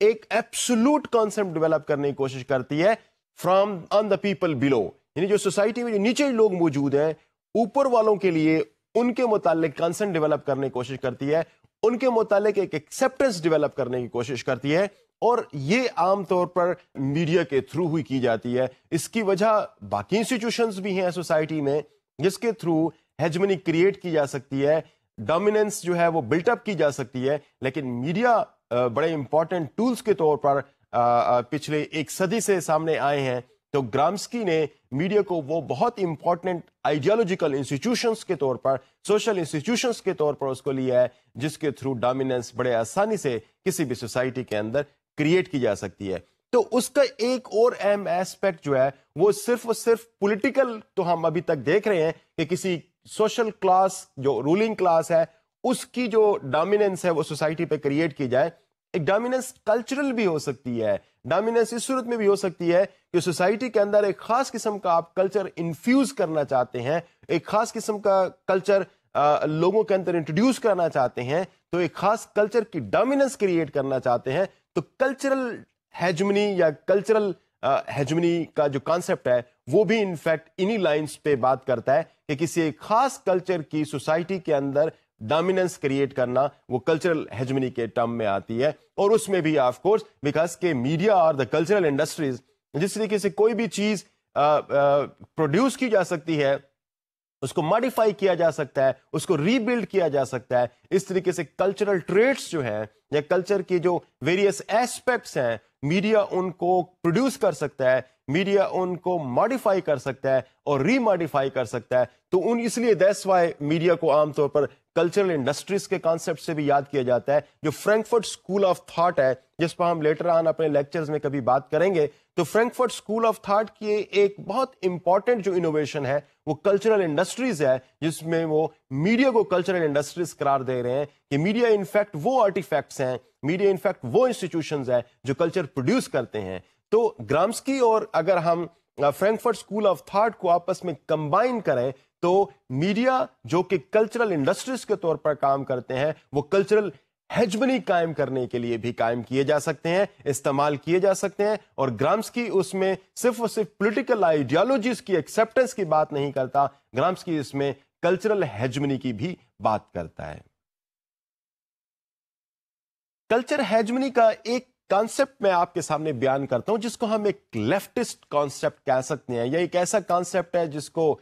ایک absolute concept develop کرنے کی کوشش کرتی ہے فرام آن دا پیپل بلو، یعنی جو سوسائٹی میں جو نیچے لوگ موجود ہیں اوپر والوں کے لیے ان کے متعلق کنسرن ڈیولپ کرنے کی کوشش کرتی ہے، ان کے متعلق ایک ایکسیپٹنس ڈیولپ کرنے کی کوشش کرتی ہے، اور یہ عام طور پر میڈیا کے تھرو ہوئی کی جاتی ہے۔ اس کی وجہ باقی انسٹیٹیوشنز بھی ہیں سوسائٹی میں جس کے تھرو ہیجمنی کریٹ کی جا سکتی ہے، ڈومیننس جو ہے وہ بلٹ اپ کی جا سکتی ہے، لیکن میڈیا بڑے امپورٹنٹ ٹولز کے طور پر پچھلے ایک صدی سے سامنے آئے ہیں۔ تو گرامسکی نے میڈیا کو وہ بہت امپورٹنٹ آئیڈیالوجیکل انسٹیٹیوشنز کے طور پر، سوشل انسٹیٹیوشنز کے طور پر اس کو لیا ہے، جس کے تھرو ڈومیننس بڑے آسانی سے کسی بھی سوسائٹی کے اندر کریٹ کی جا سکتی ہے۔ تو اس کا ایک اور اہم ایسپیکٹ جو ہے وہ صرف اور صرف پولیٹیکل، تو ہم ابھی تک دیکھ رہے ہیں کہ کسی سوشل کلاس جو رولنگ کلاس ہے اس کی جو ڈومیننس ہے وہ سوسائٹی پہ کریٹ کی جائے۔ ایک ڈومیننس کلچرل بھی ہو سکتی ہے، ڈومیننس اس صورت میں بھی ہو سکتی ہے کہ سوسائٹی کے اندر ایک خاص قسم کا آپ کلچر انفیوز کرنا چاہتے ہیں، ایک خاص قسم کا کلچر لوگوں کے اندر انٹروڈیوس کرنا چاہتے ہیں، تو ایک خاص کلچر کی ڈومیننس کریٹ کرنا چاہتے ہیں، تو کلچرل ہیجمنی یا کلچرل ہیجمنی کا جو کانسیپٹ ہے وہ بھی انفیکٹ انہی لائنز پہ بات کرتا ہے کہ کسی ایک خاص کلچر کی سوسائٹی کے اندر ڈومیننس کریٹ کرنا وہ کلچرل ہیجمنی کے ٹرم میں آتی ہے۔ اور اس میں بھی آف کورس بیکاز کہ میڈیا اور دا کلچرل انڈسٹریز، جس طریقے سے کوئی بھی چیز پروڈیوس کی جا سکتی ہے، اس کو ماڈیفائی کیا جا سکتا ہے، اس کو ری بلڈ کیا جا سکتا ہے، اس طریقے سے کلچرل ٹریٹس جو ہیں یا کلچر کی جو ویریس ایسپیکٹس ہیں میڈیا ان کو پروڈیوس کر سکتا ہے، میڈیا ان کو ماڈیفائی کر سکتا ہے اور ری ماڈیفائی کر سکتا ہے۔ تو اس لیے دیٹس وائی میڈیا کو عام طور پر کلچرل انڈسٹریز کے کانسیپٹ سے بھی یاد کیا جاتا ہے۔ جو فرینکفرٹ اسکول آف تھاٹ ہے جس پر ہم لیٹر آن اپنے لیکچرز میں کبھی بات کریں گے، تو فرینکفرٹ اسکول آف تھاٹ کی ایک بہت امپورٹنٹ جو انوویشن ہے وہ کلچرل انڈسٹریز ہے، جس میں وہ میڈیا کو کلچرل انڈسٹریز قرار دے رہے ہیں کہ میڈیا انفیکٹ وہ آرٹیفیکٹس ہیں، میڈیا انفیکٹ وہ انسٹیٹیوشنز ہیں جو کلچر پروڈیوس کرتے ہیں۔ تو گرامسکی اور اگر ہم فرینکفرٹ اسکول آف تھاٹ کو آپس میں کمبائن کریں تو میڈیا جو کہ کلچرل انڈسٹریز کے طور پر کام کرتے ہیں وہ کلچرل ہیجمنی قائم کرنے کے لیے بھی قائم کیے جا سکتے ہیں، استعمال کیے جا سکتے ہیں۔ اور گرامسکی اس میں صرف اور صرف پولیٹیکل آئیڈیالوجیز کی ایکسیپٹنس کی بات نہیں کرتا، گرامسکی اس میں کلچرل ہیجمنی کی بھی بات کرتا ہے۔ کلچر ہیجمنی کا ایک کانسیپٹ میں آپ کے سامنے بیان کرتا ہوں جس کو ہم ایک لیفٹسٹ کانسیپٹ کہہ سکتے ہیں، یا ایک ایسا کانسیپٹ ہے جس کو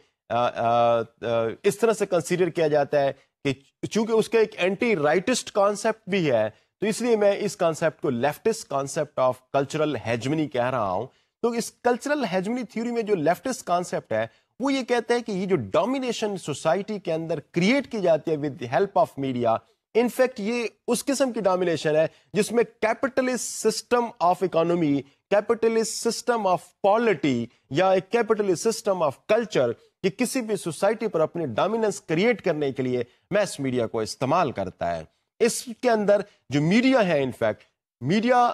اس طرح سے کنسیڈر کیا جاتا ہے کہ چونکہ اس کا ایک اینٹی رائٹسٹ کانسیپٹ بھی ہے، تو اس لیے میں اس کانسیپٹ کو leftist concept of cultural hegemony کہہ رہا ہوں۔ تو اس کلچرل ہیجمنی تھیوری میں جو لیفٹسٹ کانسیپٹ ہے وہ یہ کہتا ہے کہ یہ جو ڈومینیشن سوسائٹی کے اندر کریٹ کی جاتی ہے with the help of media, in fact یہ اس قسم کی ڈومینیشن ہے جس میں capitalist system of economy, capitalist system of polity یا ایک کیپٹلسٹ سسٹم آف کلچر کہ کسی بھی سوسائٹی پر اپنی ڈومیننس کریٹ کرنے کے لیے میس میڈیا کو استعمال کرتا ہے۔ اس کے اندر جو میڈیا ہے انفیکٹ میڈیا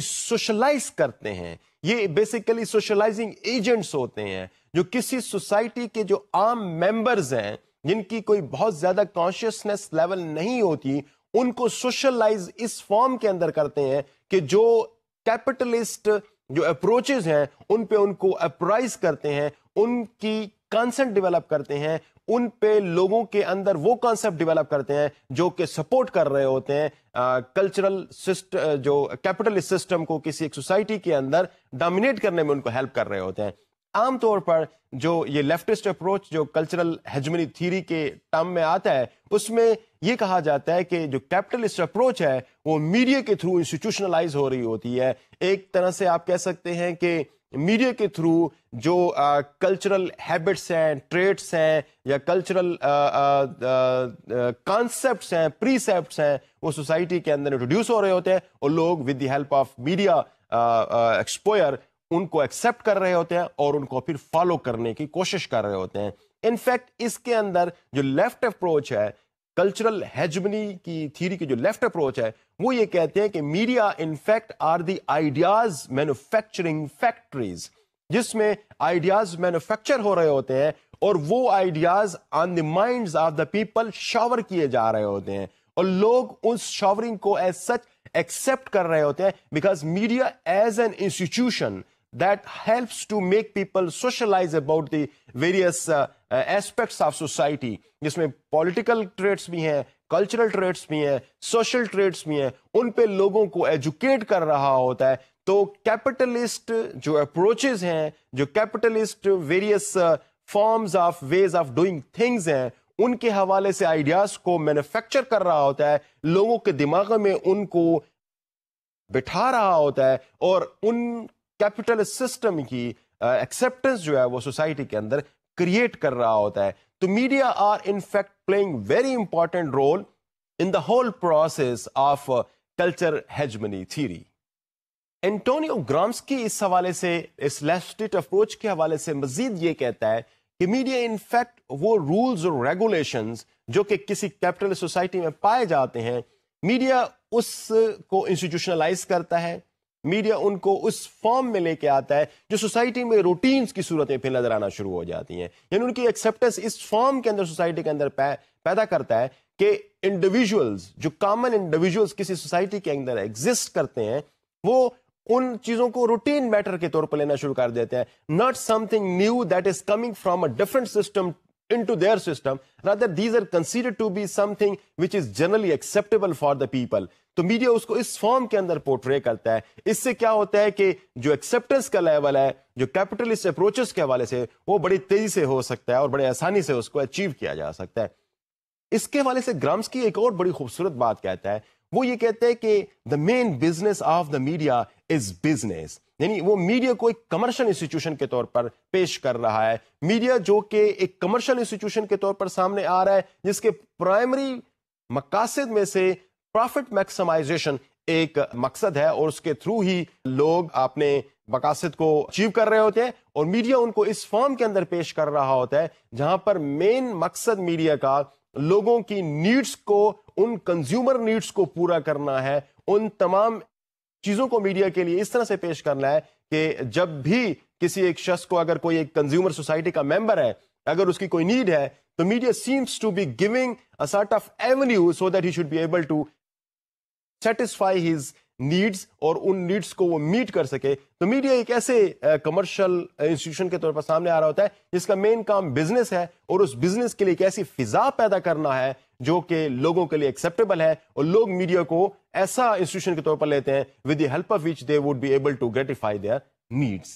سوشلائز کرتے ہیں، یہ بیسیکلی سوشلائزنگ ایجنٹس ہوتے ہیں جو کسی سوسائٹی کے جو عام ممبرز ہیں جن کی کوئی بہت زیادہ کانشیسنس لیول نہیں ہوتی، ان کو سوشلائز اس فارم کے اندر کرتے ہیں کہ جو کیپٹلسٹ جو اپروچز ہیں ان پہ ان کو اپرائز کرتے ہیں، ان کی کانسیپٹ ڈیولپ کرتے ہیں، ان پہ لوگوں کے اندر وہ کانسیپٹ ڈیولپ کرتے ہیں جو کہ سپورٹ کر رہے ہوتے ہیں کلچرل سسٹم، جو کیپٹلسٹ سسٹم کو کسی ایک سوسائٹی کے اندر ڈومینیٹ کرنے میں ان کو ہیلپ کر رہے ہوتے ہیں۔ عام طور پر جو یہ لیفٹسٹ اپروچ جو کلچرل ہیجمنی تھیوری کے ٹرم میں آتا ہے اس میں یہ کہا جاتا ہے کہ جو کیپٹلسٹ اپروچ ہے وہ میڈیا کے تھرو انسٹیٹیوشنلائز ہو رہی ہوتی ہے۔ ایک طرح سے آپ کہہ سکتے ہیں کہ میڈیا کے تھرو جو کلچرل ہیبٹس ہیں، ٹریٹس ہیں یا کلچرل کانسیپٹس ہیں، پریسیپٹس ہیں، وہ سوسائٹی کے اندر انٹروڈیوس ہو رہے ہوتے ہیں اور لوگ with the help of media expose ان کو ایکسیپٹ کر رہے ہوتے ہیں اور ان کو پھر فالو کرنے کی کوشش کر رہے ہوتے ہیں۔ انفیکٹ اس کے اندر جو لیفٹ اپروچ ہے کلچرل ہیجمنی کی تھیوری کی جو لیفٹ اپروچ ہے وہ یہ کہتے ہیں کہ media in fact are the ideas manufacturing factories, جس میں آئیڈیاز مینوفیکچر ہو رہے ہوتے ہیں اور وہ ideas on the minds of the people shower کیے جا رہے ہوتے ہیں اور لوگ اس شاورنگ کو ایز سچ ایکسپٹ کر رہے ہوتے ہیں, because media as an institution that helps to make people socialize about the various aspects of society, جس میں political traits بھی ہیں, cultural traits بھی ہیں, social traits بھی ہیں, ان پہ لوگوں کو ایجوکیٹ کر رہا ہوتا ہے. تو کیپٹلسٹ جو اپروچز ہیں, جو capitalist various forms of ways of doing things ہیں, ان کے حوالے سے آئیڈیاز کو مینوفیکچر کر رہا ہوتا ہے, لوگوں کے دماغ میں ان کو بٹھا رہا ہوتا ہے, اور ان کیپٹل سسٹم کی ایکسپٹنس جو ہے وہ سوسائٹی کے اندر کریٹ کر رہا ہوتا ہے. تو media are in fact playing very important role in the whole process of culture hegemony theory. Antonio Gramsci اس حوالے سے, اس لیفٹسٹ اپروچ کے حوالے سے مزید یہ کہتا ہے کہ میڈیا ان فیکٹ وہ رولز اور ریگولیشنز جو کہ کسی کیپٹل سوسائٹی میں پائے جاتے ہیں, میڈیا اس کو انسٹیٹیوشنلائز کرتا ہے, میڈیا ان کو اس فارم میں لے کے آتا ہے جو سوسائٹی میں روٹینز کی صورتیں پھر نظر آنا شروع ہو جاتی ہیں. یعنی ان کی ایکسیپٹنس اس فارم کے اندر سوسائٹی کے اندر پیدا کرتا ہے کہ انڈیویجولز, جو کامن انڈیویجولز کسی سوسائٹی کے اندر ایگزسٹ کرتے ہیں, وہ ان چیزوں کو روٹین میٹر کے طور پر لینا شروع کر دیتے ہیں. Not some thing new that is coming from a different system into their system, rather these are considered to be something which is generally acceptable for the people. تو میڈیا اس کو اس form کے اندر پورٹرے کرتا ہے. اس سے کیا ہوتا ہے کہ جو ایکسیپٹنس کا لیول ہے, جو کیپٹلسٹ اپروچز کے حوالے سے, وہ بڑی تیزی سے ہو سکتا ہے اور بڑے آسانی سے اس کو اچیو کیا جا سکتا ہے. اس کے حوالے سے گرامسکی ایک اور بڑی خوبصورت بات کہتا ہے. وہ یہ کہتے ہیں کہ the main business of the media is business. یعنی وہ میڈیا کو ایک کمرشل انسٹیٹیوشن کے طور پر پیش کر رہا ہے. میڈیا جو کہ ایک کمرشل انسٹیٹیوشن کے طور پر سامنے آ رہا ہے, جس کے پرائمری مقاصد میں سے پروفٹ میکسیمائزیشن ایک مقصد ہے, اور اس کے تھرو ہی لوگ اپنے مقاصد کو اچیو کر رہے ہوتے ہیں. اور میڈیا ان کو اس فارم کے اندر پیش کر رہا ہوتا ہے جہاں پر مین مقصد میڈیا کا لوگوں کی نیڈز کو, ان کنزیومر نیڈز کو پورا کرنا ہے. ان تمام چیزوں کو میڈیا کے لیے اس طرح سے پیش کرنا ہے کہ جب بھی کسی ایک شخص کو, اگر کوئی ایک کنزیومر سوسائٹی کا ممبر ہے, اگر اس کی کوئی نیڈ ہے, تو media seems to be giving a sort of avenue so that he should be able to satisfy his needs, اور ان نیڈز کو وہ میٹ کر سکے. تو میڈیا ایک ایسے کمرشل انسٹیٹیوشن کے طور پر سامنے آ رہا ہوتا ہے جس کا مین کام بزنس ہے, اور اس بزنس کے لیے ایک ایسی فضا پیدا کرنا ہے جو کہ لوگوں کے لیے ایکسیپٹیبل ہے, اور لوگ میڈیا کو ایسا انسٹیٹیوشن کے طور پر لیتے ہیں with the help of which they would be able to gratify their needs.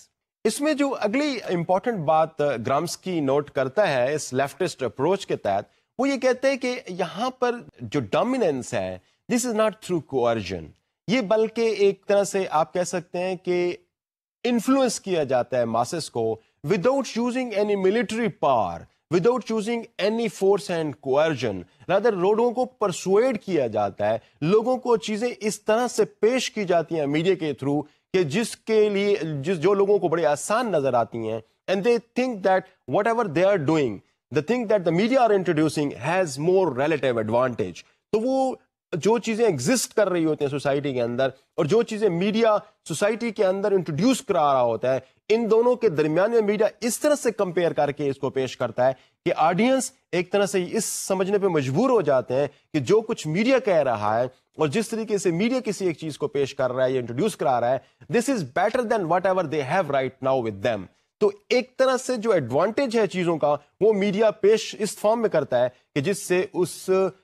اس میں جو اگلی امپورٹنٹ بات گرامسکی نوٹ کرتا ہے اس لیفٹسٹ اپروچ کے تحت, وہ یہ کہتے ہیں کہ یہاں پر جو ڈومیننس ہے, this is not through coercion, یہ بلکہ ایک طرح سے آپ کہہ سکتے ہیں کہ انفلوئنس کیا جاتا ہے ماسز کو without using any military power, without using any force and coercion. Rather لوگوں کو پرسویڈ کیا جاتا ہے, لوگوں کو چیزیں اس طرح سے پیش کی جاتی ہیں میڈیا کے تھرو کہ جس کے لیے جو لوگوں کو بڑی آسان نظر آتی ہیں, and they think that whatever they are doing, the thing that the media are introducing has more relative advantage. تو وہ جو چیزیں ایگزسٹ کر رہی ہوتی ہیں سوسائٹی کے اندر, اور جو چیزیں میڈیا سوسائٹی کے اندر انٹروڈیوس کرا رہا ہوتا ہے, ان دونوں کے درمیان میں میڈیا اس طرح سے کمپیئر کر کے اس کو پیش کرتا ہے کہ آڈینس ایک طرح سے اس سمجھنے پہ مجبور ہو جاتے ہیں کہ جو کچھ میڈیا کہہ رہا ہے اور جس طریقے سے میڈیا کسی ایک چیز کو پیش کر رہا ہے یا انٹروڈیوس کرا رہا ہے, this is better than whatever they have right now with them. تو ایک طرح سے جو ایڈوانٹیج ہے چیزوں کا, وہ میڈیا پیش اس فارم میں کرتا ہے کہ جس سے اس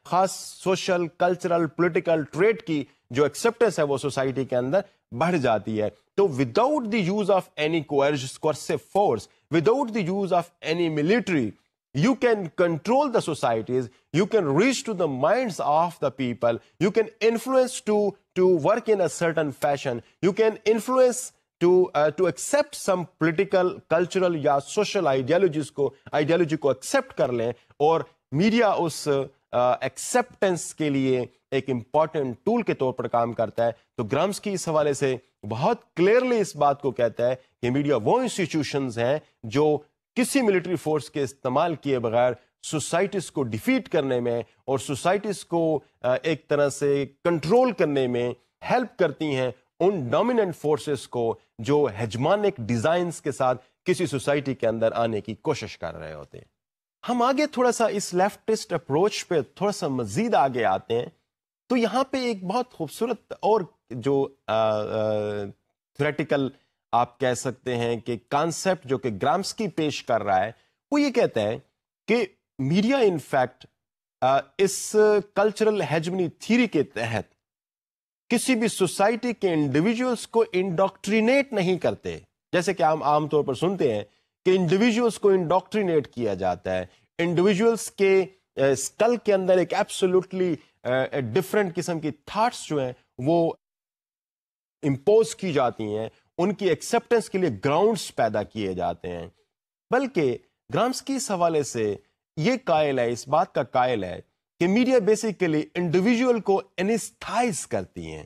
خاص سوشل, کلچرل, پولیٹیکل ٹریٹ کی جو ایکسیپٹنس ہے وہ سوسائٹی کے اندر بڑھ جاتی ہے. تو without the use of any coercive force, without the use of any military, you can control the societies, you can reach to the minds of the people, you can influence to work in a certain fashion, you can influence to accept some political, cultural یا social ideologies کو accept کر لیں, اور media اس acceptance کے لیے ایک important tool کے طور پر کام کرتا ہے. تو گرامسکی اس حوالے سے بہت کلیئرلی اس بات کو کہتا ہے کہ میڈیا وہ انسٹیٹیوشنز ہیں جو کسی ملٹری فورس کے استعمال کیے بغیر سوسائٹیز کو ڈیفیٹ کرنے میں اور سوسائٹیز کو ایک طرح سے کنٹرول کرنے میں ہیلپ کرتی ہیں ان ڈومیننٹ فورسز کو جو ہیجمانک ڈیزائنز کے ساتھ کسی سوسائٹی کے اندر آنے کی کوشش کر رہے ہوتے ہیں. ہم آگے تھوڑا سا اس لیفٹسٹ اپروچ پہ تھوڑا سا مزید آگے آتے ہیں. تو یہاں پہ ایک بہت خوبصورت اور جو تھیوریٹیکل آپ کہہ سکتے ہیں کہ کانسیپٹ جو کہ گرامسکی پیش کر رہا ہے، وہ یہ کہتا ہے کہ میڈیا ان فیکٹ اس کلچرل ہیجمنی تھیوری کے تحت کسی بھی سوسائٹی کے انڈیویجولس کو انڈاکٹرینیٹ نہیں کرتے، جیسے کہ ہم عام طور پر سنتے ہیں کہ انڈیویجولس کو انڈاکٹرینیٹ کیا جاتا ہے، انڈیویجولس کے اسکل کے اندر ایک ایبسولوٹلی ڈفرینٹ قسم کی تھاٹس جو ہیں وہ امپوز کی جاتی ہیں، ان کی ایکسیپٹنس کے لیے گراؤنڈز پیدا کیے جاتے ہیں، بلکہ گرامسکی اس حوالے سے یہ قائل ہے، اس بات کا قائل ہے کہ میڈیا بیسیکلی انڈیویجول کو انیستھائز کرتی ہیں۔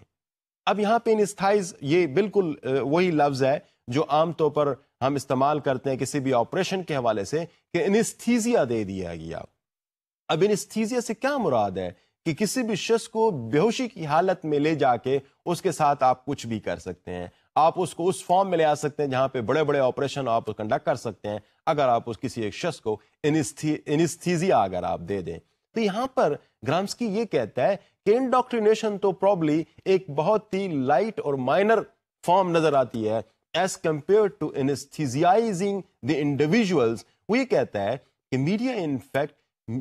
اب یہاں پہ انیستھائز یہ بالکل وہی لفظ ہے جو عام طور پر ہم استعمال کرتے ہیں کسی بھی آپریشن کے حوالے سے کہ انیستھیزیا دے دیا گیا۔ اب انیستھیزیا سے کیا مراد ہے کہ کسی بھی شخص کو بے ہوشی کی حالت میں لے جا کے اس کے ساتھ آپ کچھ بھی کر سکتے ہیں، آپ اس کو اس فارم میں لے آ سکتے ہیں جہاں پہ بڑے بڑے آپریشن آپ کنڈکٹ کر سکتے ہیں اگر آپ اس کسی ایک شخص کو انیستھیزیا اگر آپ دے دیں۔ تو یہاں پر گرامسکی یہ کہتا ہے کہ انڈاکٹرینیشن تو پروبلی ایک بہت ہی لائٹ اور مائنر فارم نظر آتی ہے as compare to anaesthetising the individuals. وہ یہ کہتا ہے کہ میڈیا ان فیکٹ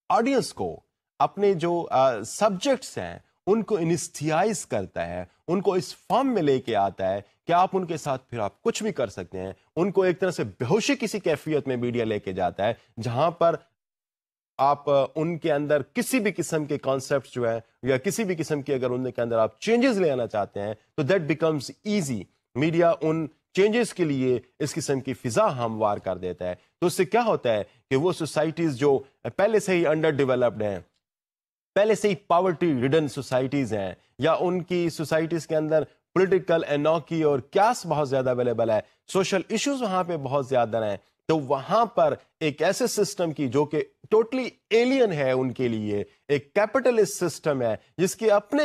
آڈینس کو اپنے جو سبجیکٹس ہیں ان کو انیستھیائز کرتا ہے، ان کو اس فارم میں لے کے آتا ہے کہ آپ ان کے ساتھ پھر آپ کچھ بھی کر سکتے ہیں، ان کو ایک طرح سے بے ہوشی کسی کیفیت میں میڈیا لے کے جاتا ہے جہاں پر آپ ان کے اندر کسی بھی قسم کے کانسیپٹس جو ہے یا کسی بھی قسم کے اگر ان کے اندر آپ چینجز لے آنا چاہتے ہیں تو that becomes easy. Media in changes کے لیے اس قسم کی فضا ہموار کر دیتا ہے، تو اس سے کیا ہوتا ہے کہ وہ سوسائٹیز جو پہلے سے ہی انڈر ڈیولپڈ ہیں، پہلے سے ہی پاورٹی ریڈن سوسائٹیز ہیں، یا ان کی سوسائٹیز کے اندر پولیٹیکل انوکی اور کیاس بہت زیادہ اویلیبل ہے، سوشل ایشوز وہاں پہ بہت زیادہ ہیں، تو وہاں پر ایک ایسے سسٹم کی جو کہ ٹوٹلی ایلین ہے ان کے لیے، ایک کیپٹلسٹ سسٹم ہے جس کے اپنے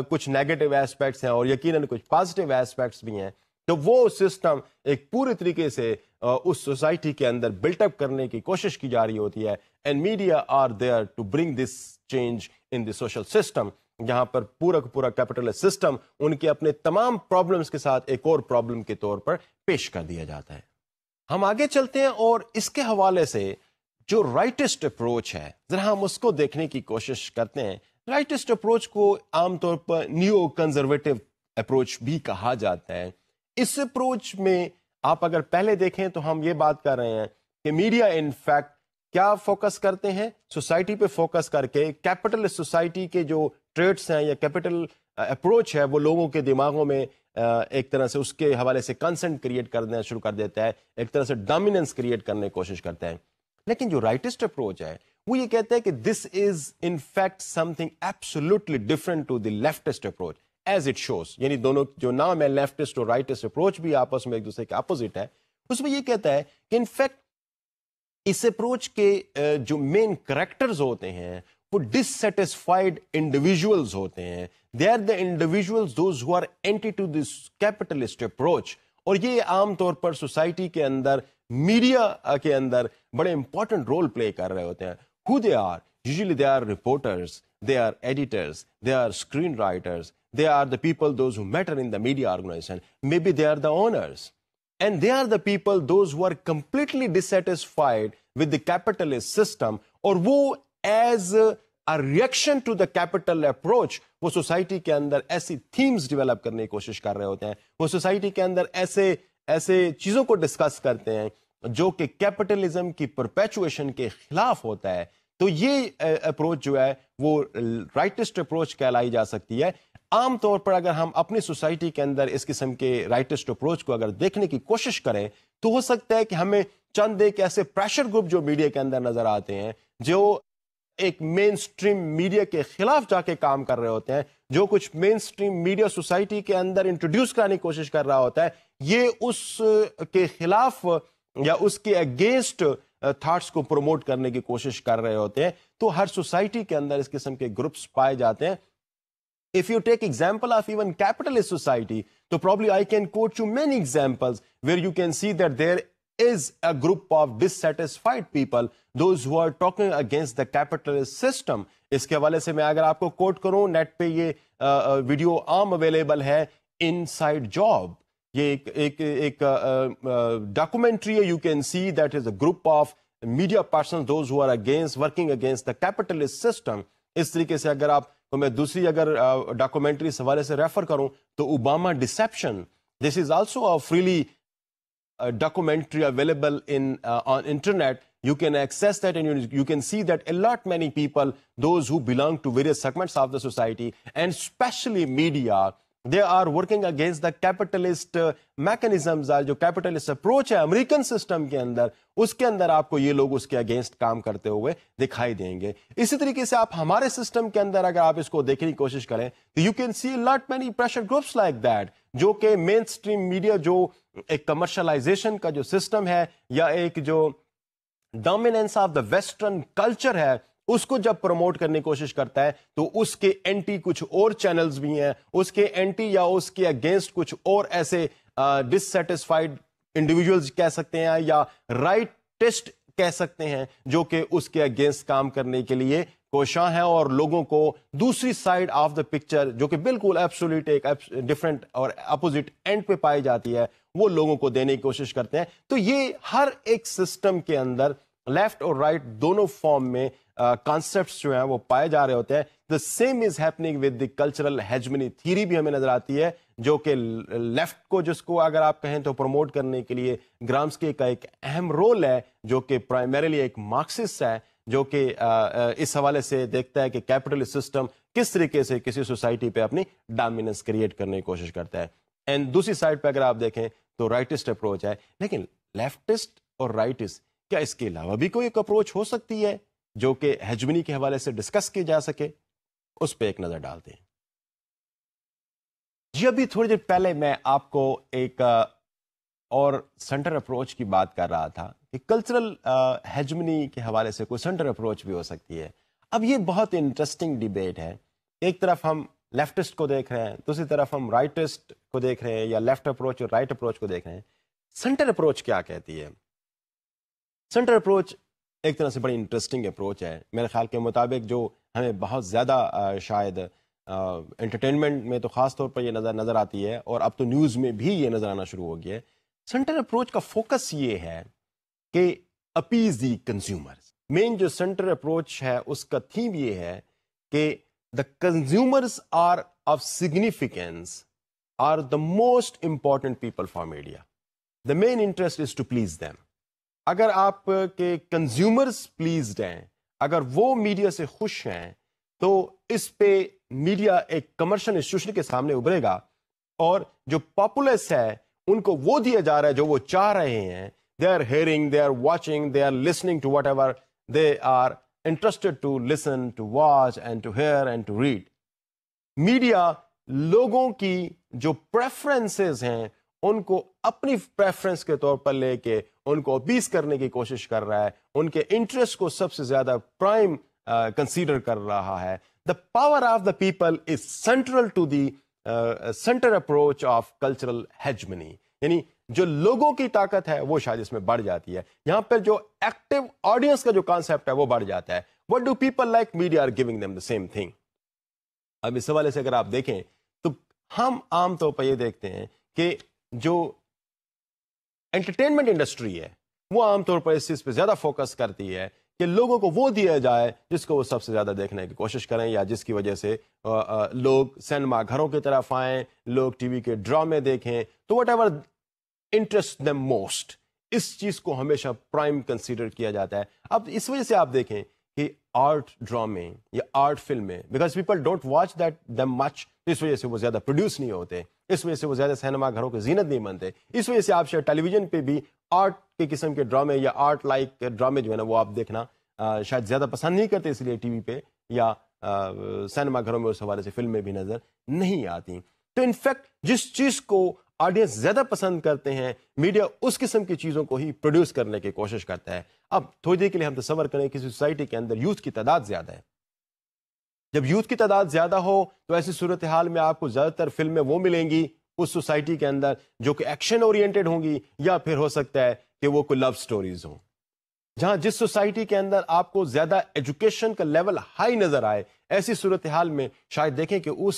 کچھ نیگیٹو ایسپیکٹس ہیں اور یقیناً کچھ پازیٹیو ایسپیکٹس بھی ہیں، تو وہ سسٹم ایک پورے طریقے سے اس سوسائٹی کے اندر بلٹ اپ کرنے کی کوشش کی جا رہی ہوتی ہے، and media are there to bring this change in the social system, جہاں پر پورا کا پورا کیپٹلسٹ سسٹم ان کے اپنے تمام پرابلمس کے ساتھ ایک اور پرابلم کے طور پر پیش کر دیا جاتا ہے۔ ہم آگے چلتے ہیں اور اس کے حوالے سے جو رائٹسٹ اپروچ ہے ذرا ہم اس کو دیکھنے کی کوشش کرتے ہیں۔ رائٹسٹ اپروچ کو عام طور پر نیو کنزرویٹو اپروچ بھی کہا جاتا ہے۔ اس اپروچ میں آپ اگر پہلے دیکھیں تو ہم یہ بات کر رہے ہیں کہ میڈیا ان فیکٹ کیا فوکس کرتے ہیں، سوسائٹی پہ فوکس کر کے کیپٹل سوسائٹی کے جو ٹریٹس ہیں یا کیپٹل اپروچ ہے وہ لوگوں کے دماغوں میں ایک طرح سے اس کے حوالے سے کنسنٹ کریٹ کرنا شروع کر دیتا ہے، ایک طرح سے ڈومیننس کریٹ کرنے کی کوشش کرتا ہے۔ لیکن جو رائٹسٹ اپروچ ہے وہ یہ کہتا ہے کہ this is in fact something absolutely different to the leftist approach as it shows, یعنی دونوں جو نام ہے لیفٹسٹ اور رائٹسٹ اپروچ بھی آپس میں ایک دوسرے کے اپوزٹ ہے، اس میں یہ کہتا ہے کہ ان فیکٹ اس اپروچ کے جو مین کریکٹرز ہوتے ہیں وہ ڈسسیٹسفائیڈ انڈیویجولز ہوتے ہیں، they are the individuals those who are anti to this capitalist approach, اور یہ عام طور پر سوسائٹی کے اندر میڈیا کے اندر بڑے امپورٹنٹ رول پلے کر رہے ہوتے ہیں۔ Who they are usually they are reporters, they are editors, they are screen writers, they are the people those who matter in the media organization, maybe they are the owners, and they are the people those who are completely dissatisfied with the capitalist system, اور وہ as a reaction to the capital approach وہ society کے اندر ایسی themes develop کرنے کی کوشش کر رہے ہوتے ہیں، وہ سوسائٹی کے اندر ایسے چیزوں کو ڈسکس کرتے ہیں جو کہ کیپٹلزم کی پرپیچویشن کے خلاف ہوتا ہے۔ تو یہ اپروچ جو ہے وہ رائٹسٹ اپروچ کہلائی جا سکتی ہے۔ عام طور پر اگر ہم اپنی سوسائٹی کے اندر اس قسم کے رائٹسٹ اپروچ کو اگر دیکھنے کی کوشش کریں تو ہو سکتا ہے کہ ہمیں چند ایک ایسے پریشر گروپ جو میڈیا کے اندر نظر آتے ہیں، جو ایک مین سٹریم میڈیا کے خلاف جا کے کام کر رہے ہوتے ہیں، جو کچھ مین سٹریم میڈیا سوسائٹی کے اندر انٹروڈیوس کرنے کی کوشش کر رہا ہوتا ہے، یہ اس کے خلاف یا اس کے اگینسٹ تھاٹس کو پروموٹ کرنے کی کوشش کر رہے ہوتے ہیں۔ تو ہر سوسائٹی کے اندر اس قسم کے گروپس پائے جاتے ہیں۔ If you take example of even capitalist society, so probably I can quote you many examples where you can see that there is a group of dissatisfied people, those who are talking against the capitalist system, اس کے حوالے سے میں اگر آپ کو کوٹ کروں، net پہ یہ ویڈیو عام اویلیبل ہے، ان سائڈ جاب، یہ ایک ڈاکومنٹری ہے. You can see that is a group of media person those who are against working against the capitalist system. اس طریقے سے اگر آپ کو میں دوسری اگر ڈاکومنٹری اس حوالے سے ریفر کروں تو Obama deception, this is also a freely documentary available on internet. You can access that and you can see that a lot many people, those who belong to various segments of the society and especially media, they are working against the capitalist mechanisms. جو capitalist approach ہے American system کے اندر، اس کے اندر آپ کو یہ لوگ اس کے against کام کرتے ہوئے دکھائی دیں گے. اسی طریقے سے آپ ہمارے سسٹم کے اندر اگر آپ اس کو دیکھنے کی کوشش کریں تو you can see a lot many pressure groups like that، جو کہ مین سٹریم میڈیا جو ایک کمرشلائزیشن کا جو سسٹم ہے یا ایک جو dominance of the western culture ہے اس کو جب پروموٹ کرنے کی کوشش کرتا ہے تو اس کے اینٹی کچھ اور چینلز بھی ہیں، اس کے اینٹی یا اس کے اگینسٹ کچھ اور ایسے ڈسسیٹسفائیڈ انڈیویجولز کہہ سکتے ہیں یا رائٹسٹ کہہ سکتے ہیں جو کہ اس کے اگینسٹ کام کرنے کے لیے کوشاں ہیں اور لوگوں کو دوسری سائڈ آف دا پکچر جو کہ بالکل ایبسولوٹ ایک ڈفرینٹ اور اپوزٹ اینڈ پہ پائی جاتی ہے وہ لوگوں کو دینے کی کوشش کرتے ہیں. تو یہ ہر ایک سسٹم کے اندر لیفٹ اور رائٹ دونوں فارم میں کانسیپٹس جو ہیں وہ پائے جا رہے ہوتے ہیں. The same is happening with the cultural hegemony theory بھی ہمیں نظر آتی ہے جو کہ لیفٹ کو جس کو اگر آپ کہیں تو پروموٹ کرنے کے لیے گرامسکی کا ایک اہم رول ہے جو کہ پرائمریلی ایک مارکسسٹ ہے جو کہ اس حوالے سے دیکھتا ہے کہ کیپٹلسٹ سسٹم کس طریقے سے کسی سوسائٹی پہ اپنی ڈومیننس کریٹ کرنے کی کوشش کرتا ہے. اینڈ دوسری سائڈ پہ اگر آپ دیکھیں تو رائٹسٹ اپروچ ہے. لیکن لیفٹسٹ اور رائٹسٹ کیا اس کے علاوہ بھی کوئی ایک اپروچ ہو سکتی ہے جو کہ ہیجمنی کے حوالے سے ڈسکس کی جا سکے؟ اس پہ ایک نظر ڈالتے ہیں. جی ابھی تھوڑی دیر پہلے میں آپ کو ایک اور سینٹر اپروچ کی بات کر رہا تھا کہ کلچرل ہیجمنی کے حوالے سے کوئی سینٹر اپروچ بھی ہو سکتی ہے. اب یہ بہت انٹرسٹنگ ڈیبیٹ ہے. ایک طرف ہم لیفٹسٹ کو دیکھ رہے ہیں، دوسری طرف ہم رائٹسٹ کو دیکھ رہے ہیں یا لیفٹ اپروچ اور رائٹ اپروچ کو دیکھ رہے ہیں. سینٹر اپروچ کیا کہتی ہے؟ سینٹر اپروچ ایک طرح سے بڑی انٹرسٹنگ اپروچ ہے میرے خیال کے مطابق، جو ہمیں بہت زیادہ شاید انٹرٹینمنٹ میں تو خاص طور پر یہ نظر آتی ہے اور اب تو نیوز میں بھی یہ نظر آنا شروع ہو گیا ہے. سینٹر اپروچ کا فوکس یہ ہے کہ اپیز دی کنزیومرز. مین جو سینٹر اپروچ ہے اس کا تھیم یہ ہے کہ the consumers are of significance, are the most important people for media. The main interest is to please them. اگر آپ کے کنزیومرز پلیزڈ ہیں، اگر وہ میڈیا سے خوش ہیں تو اس پہ میڈیا ایک کمرشل انسٹیٹیوشن کے سامنے ابھرے گا اور جو پاپولس ہے ان کو وہ دیا جا رہا ہے جو وہ چاہ رہے ہیں. They are hearing, they are watching, they are listening to whatever they are interested to listen, to watch and to hear and to read. Media لوگوں کی جو پریفرنسز ہیں ان کو اپنی پریفرنس کے طور پر لے کے ان کو اپیز کرنے کی کوشش کر رہا ہے، ان کے انٹرسٹ کو سب سے زیادہ پرائم کنسیڈر کر رہا ہے. The power of the people is central to the center approach of cultural hegemony. یعنی جو لوگوں کی طاقت ہے وہ شاید اس میں بڑھ جاتی ہے. یہاں پہ جو ایکٹیو آڈینس کا جو کانسیپٹ ہے وہ بڑھ جاتا ہے. What do people like? Media are giving them the same thing. اب اس حوالے سے اگر آپ دیکھیں تو ہم عام طور پر یہ دیکھتے ہیں کہ جو انٹرٹینمنٹ انڈسٹری ہے وہ عام طور پر اس چیز پہ زیادہ فوکس کرتی ہے کہ لوگوں کو وہ دیا جائے جس کو وہ سب سے زیادہ دیکھنے کی کوشش کریں یا جس کی وجہ سے لوگ سینما گھروں کی طرف آئیں، لوگ ٹی وی کے ڈرامے دیکھیں. تو whatever interest them most, اس چیز کو ہمیشہ پرائم کنسیڈر کیا جاتا ہے. اب اس وجہ سے آپ دیکھیں کہ آرٹ ڈرامے یا آرٹ فلمیں، because people don't watch that them much, اس وجہ سے وہ زیادہ پروڈیوس نہیں ہوتے، اس وجہ سے وہ زیادہ سینما گھروں کی زینت نہیں بنتے. اس وجہ سے آپ شاید ٹیلی ویژن پہ بھی آرٹ کے قسم کے ڈرامے یا آرٹ لائک ڈرامے جو ہے نا وہ آپ دیکھنا شاید زیادہ پسند نہیں کرتے، اس لیے ٹی وی پہ یا سینما گھروں میں اس حوالے سے فلمیں بھی نظر نہیں آتی. تو انفیکٹ جس چیز کو آڈینس زیادہ پسند کرتے ہیں میڈیا اس قسم کی چیزوں کو ہی پروڈیوس کرنے کی کوشش کرتا ہے. اب تھوڑی دیر کے لیے ہم تصور کریں کہ سوسائٹی کے اندر یوتھ کی تعداد زیادہ ہے. جب یوتھ کی تعداد زیادہ ہو تو ایسی صورتحال میں آپ کو زیادہ تر فلمیں وہ ملیں گی اس سوسائٹی کے اندر جو کہ ایکشن اورینٹڈ ہوں گی یا پھر ہو سکتا ہے کہ وہ کوئی لو سٹوریز ہوں. جہاں جس سوسائٹی کے اندر آپ کو زیادہ ایجوکیشن کا لیول ہائی نظر آئے، ایسی صورتحال میں شاید دیکھیں کہ اس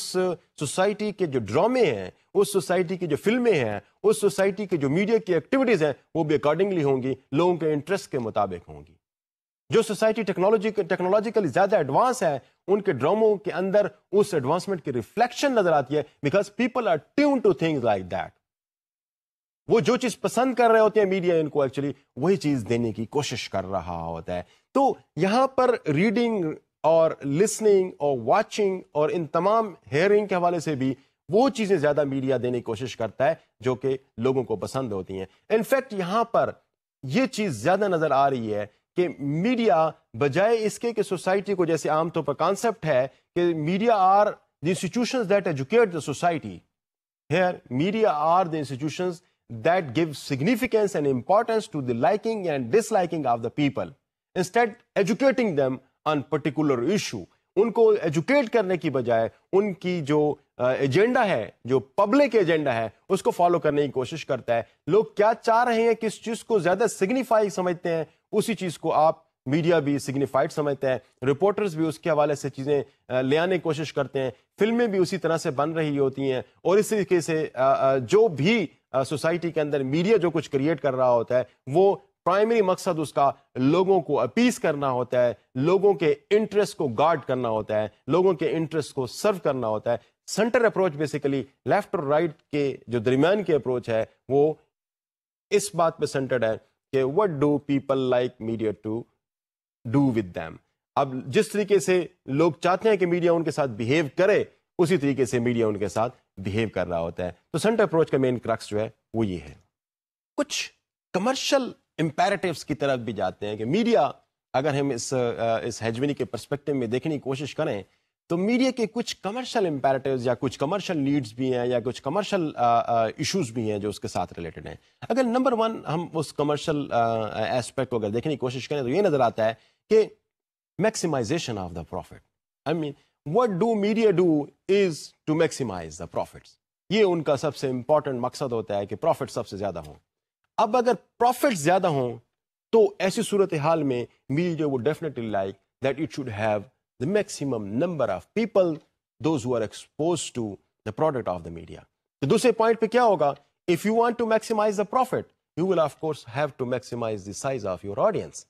سوسائٹی کے جو ڈرامے ہیں، اس سوسائٹی کی جو فلمیں ہیں، اس سوسائٹی کی جو میڈیا کی ایکٹیویٹیز ہیں، وہ بھی اکارڈنگلی ہوں گی، لوگوں کے انٹرسٹ کے مطابق ہوں گی. جو سوسائٹی ٹیکنالوجیکلی زیادہ ایڈوانس ہے، ان کے ڈراموں کے اندر اس ایڈوانسمنٹ کی ریفلیکشن نظر آتی ہے، because people are tune to things like that. وہ جو چیز پسند کر رہے ہوتے ہیں میڈیا ان کو ایکچولی وہی چیز دینے کی کوشش کر رہا ہوتا ہے. تو یہاں پر ریڈنگ اور لسننگ اور واچنگ اور ان تمام ہیئرنگ کے حوالے سے بھی وہ چیزیں زیادہ میڈیا دینے کی کوشش کرتا ہے جو کہ لوگوں کو پسند ہوتی ہیں. انفیکٹ یہاں پر یہ چیز زیادہ نظر آ رہی ہے کہ میڈیا بجائے اس کے کہ سوسائٹی کو، جیسے عام طور پر کانسیپٹ ہے کہ media are the institutions that educate the society, here media are the institutions that give significance and importance to the liking and disliking of the people, instead educating them on particular issue. ان کو educate کرنے کی بجائے ان کی جو agenda ہے، جو public agenda ہے، اس کو فالو کرنے کی کوشش کرتا ہے. لوگ کیا چاہ رہے ہیں، کس چیز کو زیادہ سگنیفائی سمجھتے ہیں، اسی چیز کو آپ میڈیا بھی سگنیفائڈ سمجھتے ہیں. رپورٹرز بھی اس کے حوالے سے چیزیں لے آنے کی کوشش کرتے ہیں. فلمیں بھی اسی طرح سے بن رہی ہوتی ہیں. اور اس طریقے سے جو بھی سوسائٹی کے اندر میڈیا جو کچھ کریٹ کر رہا ہوتا ہے، وہ پرائمری مقصد اس کا لوگوں کو اپیز کرنا ہوتا ہے، لوگوں کے انٹرسٹ کو گارڈ کرنا ہوتا ہے، لوگوں کے انٹرسٹ کو سرو کرنا ہوتا ہے. سینٹر اپروچ بیسیکلی لیفٹ اور رائٹ کے جو درمیان کی اپروچ ہے وہ اس بات پہ سینٹرڈ ہے کہ what do people like media to do with them. اب جس طریقے سے لوگ چاہتے ہیں کہ میڈیا ان کے ساتھ بہیو کرے، اسی طریقے سے میڈیا ان کے ساتھ بہیو کر رہا ہوتا ہے. تو سینٹر اپروچ کا مین کرکس جو ہے وہ یہ ہے. کچھ کمرشل امپیریٹیوز کی طرف بھی جاتے ہیں کہ میڈیا، اگر ہم اس ہیجمنی کے پرسپیکٹو میں دیکھنے کی کوشش کریں تو میڈیا کے کچھ کمرشل امپیریٹیوز یا کچھ کمرشل نیڈز بھی ہیں یا کچھ کمرشل ایشوز بھی ہیں جو اس کے ساتھ ریلیٹڈ ہیں. اگر نمبر ون ہم اس کمرشل ایسپیکٹ کو اگر دیکھنے کی کوشش کریں تو یہ نظر آتا ہے کہ maximization of the profit. I mean what do media do is to maximize the profits. یہ ان کا سب سے امپورٹنٹ مقصد ہوتا ہے کہ پروفٹ سب سے زیادہ ہوں. اب اگر پروفٹ زیادہ ہوں تو ایسی صورتحال میں media would definitely like that it should have the maximum number of people, those who are exposed to the product of the media. تو دوسرے پوائنٹ پہ کیا ہوگا؟ If you want to maximize the profit, you will of course have to maximize the size of your audience.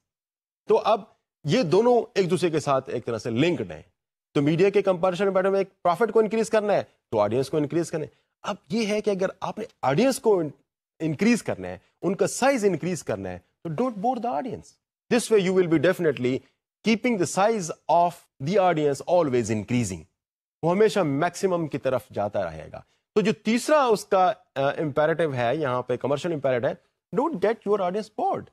تو اب یہ دونوں ایک دوسرے کے ساتھ ایک طرح سے لنکڈ ہیں. تو میڈیا کے کمپیریشن پیٹرن میں ایک پروفٹ کو انکریز کرنا ہے تو آڈینس کو انکریز کرنا ہے. اب یہ ہے کہ اگر آپ نے آڈینس کو انکریز کرنا ہے، ان کا سائز انکریز کرنا ہے، تو don't bore the audience. This way you will be definitely keeping the size of the audience always increasing. وہ ہمیشہ میکسیمم کی طرف جاتا رہے گا. تو جو تیسرا اس کا امپیریٹو ہے یہاں پہ کمرشل امپیریٹو ہے، don't get your audience bored.